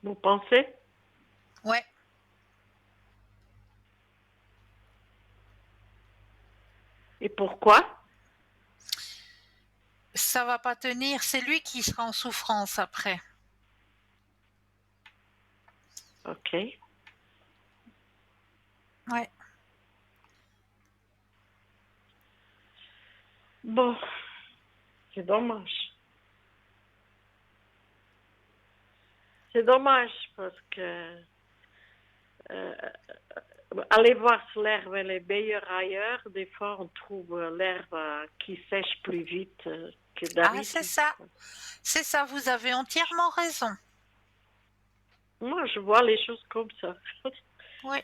Vous pensez?
Ouais,
Et pourquoi?
ça va pas tenir, c'est lui qui sera en souffrance après.
Ok.
Ouais.
Bon, c'est dommage. C'est dommage parce que euh, aller voir si l'herbe elle est meilleure ailleurs, des fois on trouve l'herbe qui sèche plus vite que
Ah, c'est
d'habitude.
ça. C'est ça, vous avez entièrement raison.
Moi, je vois les choses comme ça.
Oui,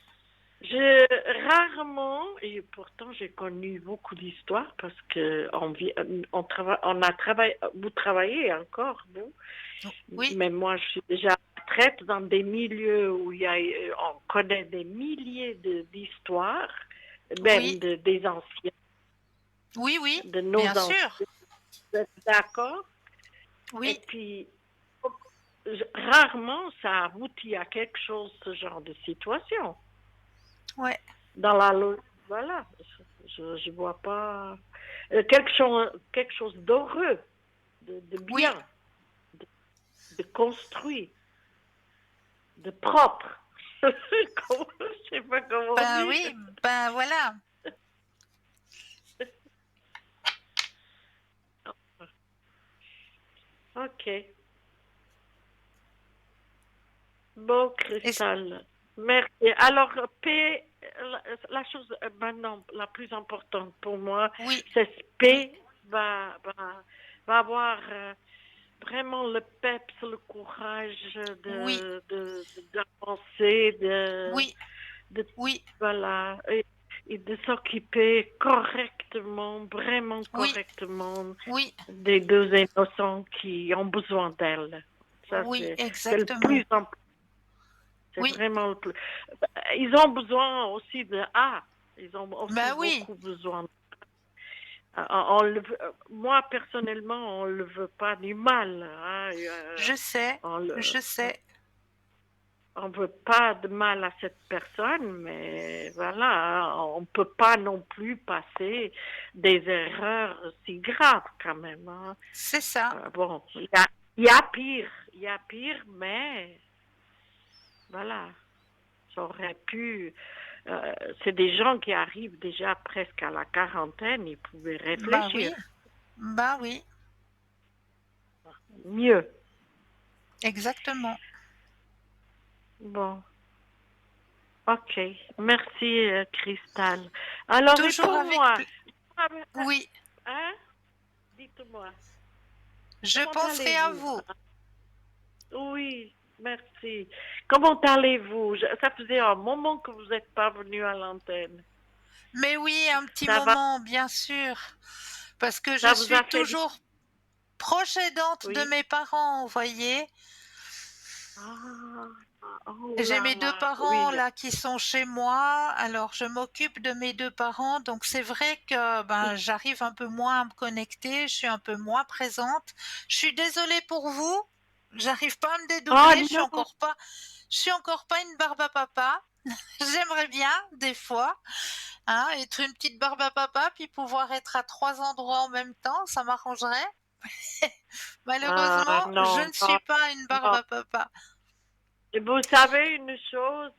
Rarement, et pourtant j'ai connu beaucoup d'histoires parce que on a travaillé, vous travaillez encore, vous,
oui,
mais moi je suis déjà retraite dans des milieux où on connaît des milliers d'histoires,
oui,
même des anciens,
oui, oui,
de nos
bien
anciens,
sûr.
vous êtes d'accord? Et
Oui,
puis, rarement ça aboutit à quelque chose, ce genre de situation.
ouais.
Dans voilà, je vois pas quelque chose d'heureux, de
Oui,
bien, de construit, de propre. Je sais pas comment
ben
dire.
oui, ben voilà.
Ok. Bon,
Et
Cristal. Merci. Alors, la chose maintenant la plus importante pour moi,
oui,
c'est que
oui,
P va avoir vraiment le peps, le courage
oui,
d'avancer,
oui,
de
oui,
voilà, et de s'occuper correctement, vraiment
oui,
correctement,
oui,
des deux innocents qui ont besoin d'elle. Ça,
oui,
c'est le
exactement.
plus important. C'est
Oui,
vraiment le plus. Ils ont besoin aussi de A. Ils ont aussi
ben oui,
beaucoup besoin. Moi, personnellement, on ne le veut pas du mal. Hein,
je sais,
on le,
je sais.
on ne veut pas de mal à cette personne, mais voilà, hein, on ne peut pas non plus passer des erreurs si graves quand même. Hein.
C'est ça.
Bon, il y a pire, mais voilà, ça aurait pu. C'est des gens qui arrivent déjà presque à la quarantaine, ils pouvaient réfléchir.
Bah oui.
Mieux.
Exactement.
Bon. Ok. Merci, Cristal. Alors,
Toujours
et pour moi.
Oui.
Hein? Dites-moi.
Je penserai à vous.
Oui, merci. Comment allez-vous? Ça faisait un moment que vous n'êtes pas venu à l'antenne.
Mais oui, un petit moment, bien sûr. Parce que je suis toujours proche aidante de mes parents, vous voyez. J'ai mes deux parents là qui sont chez moi, alors je m'occupe de mes deux parents, donc c'est vrai que j'arrive un peu moins à me connecter, je suis un peu moins présente. Je suis désolée pour vous, j'arrive pas à me dédoubler, je suis encore pas une barbe à papa. J'aimerais bien des fois être une petite barbe à papa puis pouvoir être à 3 endroits en même temps, ça m'arrangerait. Malheureusement, je ne suis pas une barbe à papa.
Et vous savez une chose,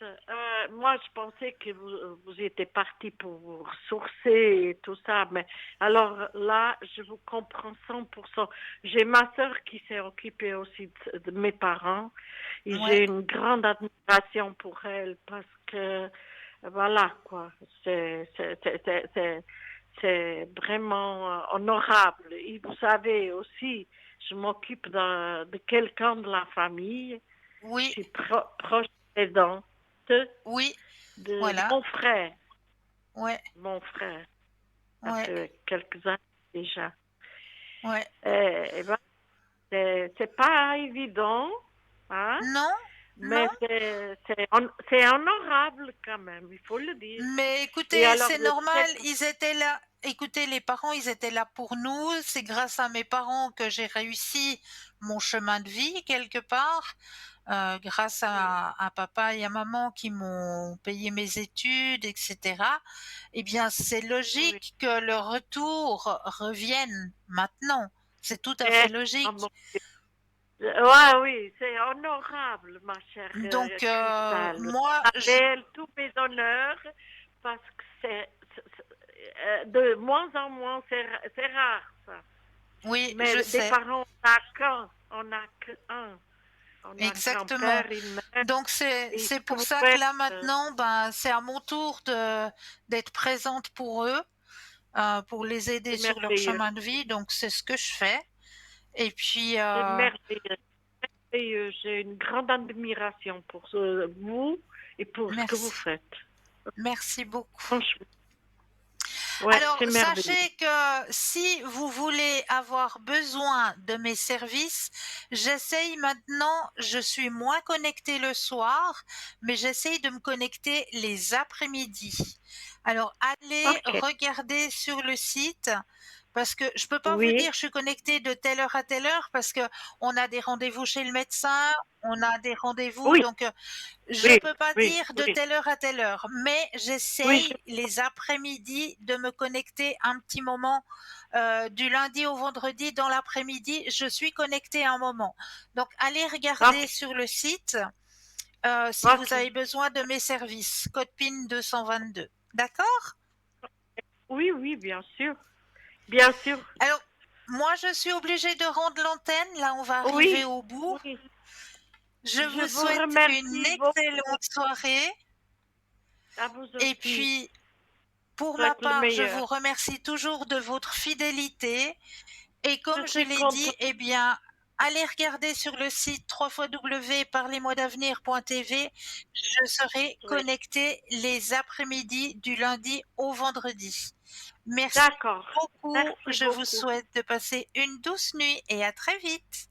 moi je pensais que vous étiez parti pour vous ressourcer et tout ça, mais alors là, je vous comprends 100%. J'ai ma sœur qui s'est occupée aussi de mes parents et j'ai une grande admiration pour elle parce que, voilà quoi, c'est vraiment honorable. Et vous savez aussi, je m'occupe de quelqu'un de la famille.
Oui.
Je suis proche aidante de mon frère.
Ouais.
Mon frère. Ça
Ouais.
fait quelques années déjà.
Ouais.
Et ben, c'est pas évident, hein?
Non.
Mais
non.
c'est honorable quand même, il faut le dire.
Mais écoutez, c'est normal, ils étaient là. Écoutez, les parents, ils étaient là pour nous. C'est grâce à mes parents que j'ai réussi mon chemin de vie quelque part. Grâce à papa et à maman qui m'ont payé mes études, etc. Eh bien, c'est logique que le retour revienne maintenant. C'est tout à fait logique.
Oui, c'est honorable, ma chère
Donc, moi,
tous mes honneurs, parce que c'est de moins en moins, c'est rare, ça.
Oui,
mais
je sais.
Des parents, on n'a qu'un.
Exactement. Donc c'est pour ça que là maintenant, c'est à mon tour d'être présente pour eux, pour les aider sur leur chemin de vie. Donc c'est ce que je fais. Et puis.
C'est merveilleux. J'ai une grande admiration pour vous et pour ce que vous faites.
Merci beaucoup.
Franchement.
Alors, sachez que si vous voulez avoir besoin de mes services, j'essaye maintenant, je suis moins connectée le soir, mais j'essaye de me connecter les après-midi. Alors, allez regarder sur le site. Parce que je peux pas vous dire je suis connectée de telle heure à telle heure parce que on a des rendez-vous chez le médecin, on a des rendez-vous, donc je peux pas dire de telle heure à telle heure, mais j'essaye les après-midi de me connecter un petit moment du lundi au vendredi dans l'après-midi, je suis connectée un moment. Donc allez regarder sur le site si vous avez besoin de mes services, code PIN 222. D'accord?
Oui, bien sûr. Bien sûr.
Alors, moi, je suis obligée de rendre l'antenne. Là, on va arriver au bout. Je vous souhaite une excellente soirée.
À vous aussi.
Et puis, pour ma part, je vous remercie toujours de votre fidélité. Et comme je l'ai dit, eh bien, allez regarder sur le site www.parlez-moi-d'avenir.tv. Je serai connectée les après-midi du lundi au vendredi. Merci beaucoup. Je vous souhaite de passer une douce nuit et à très vite.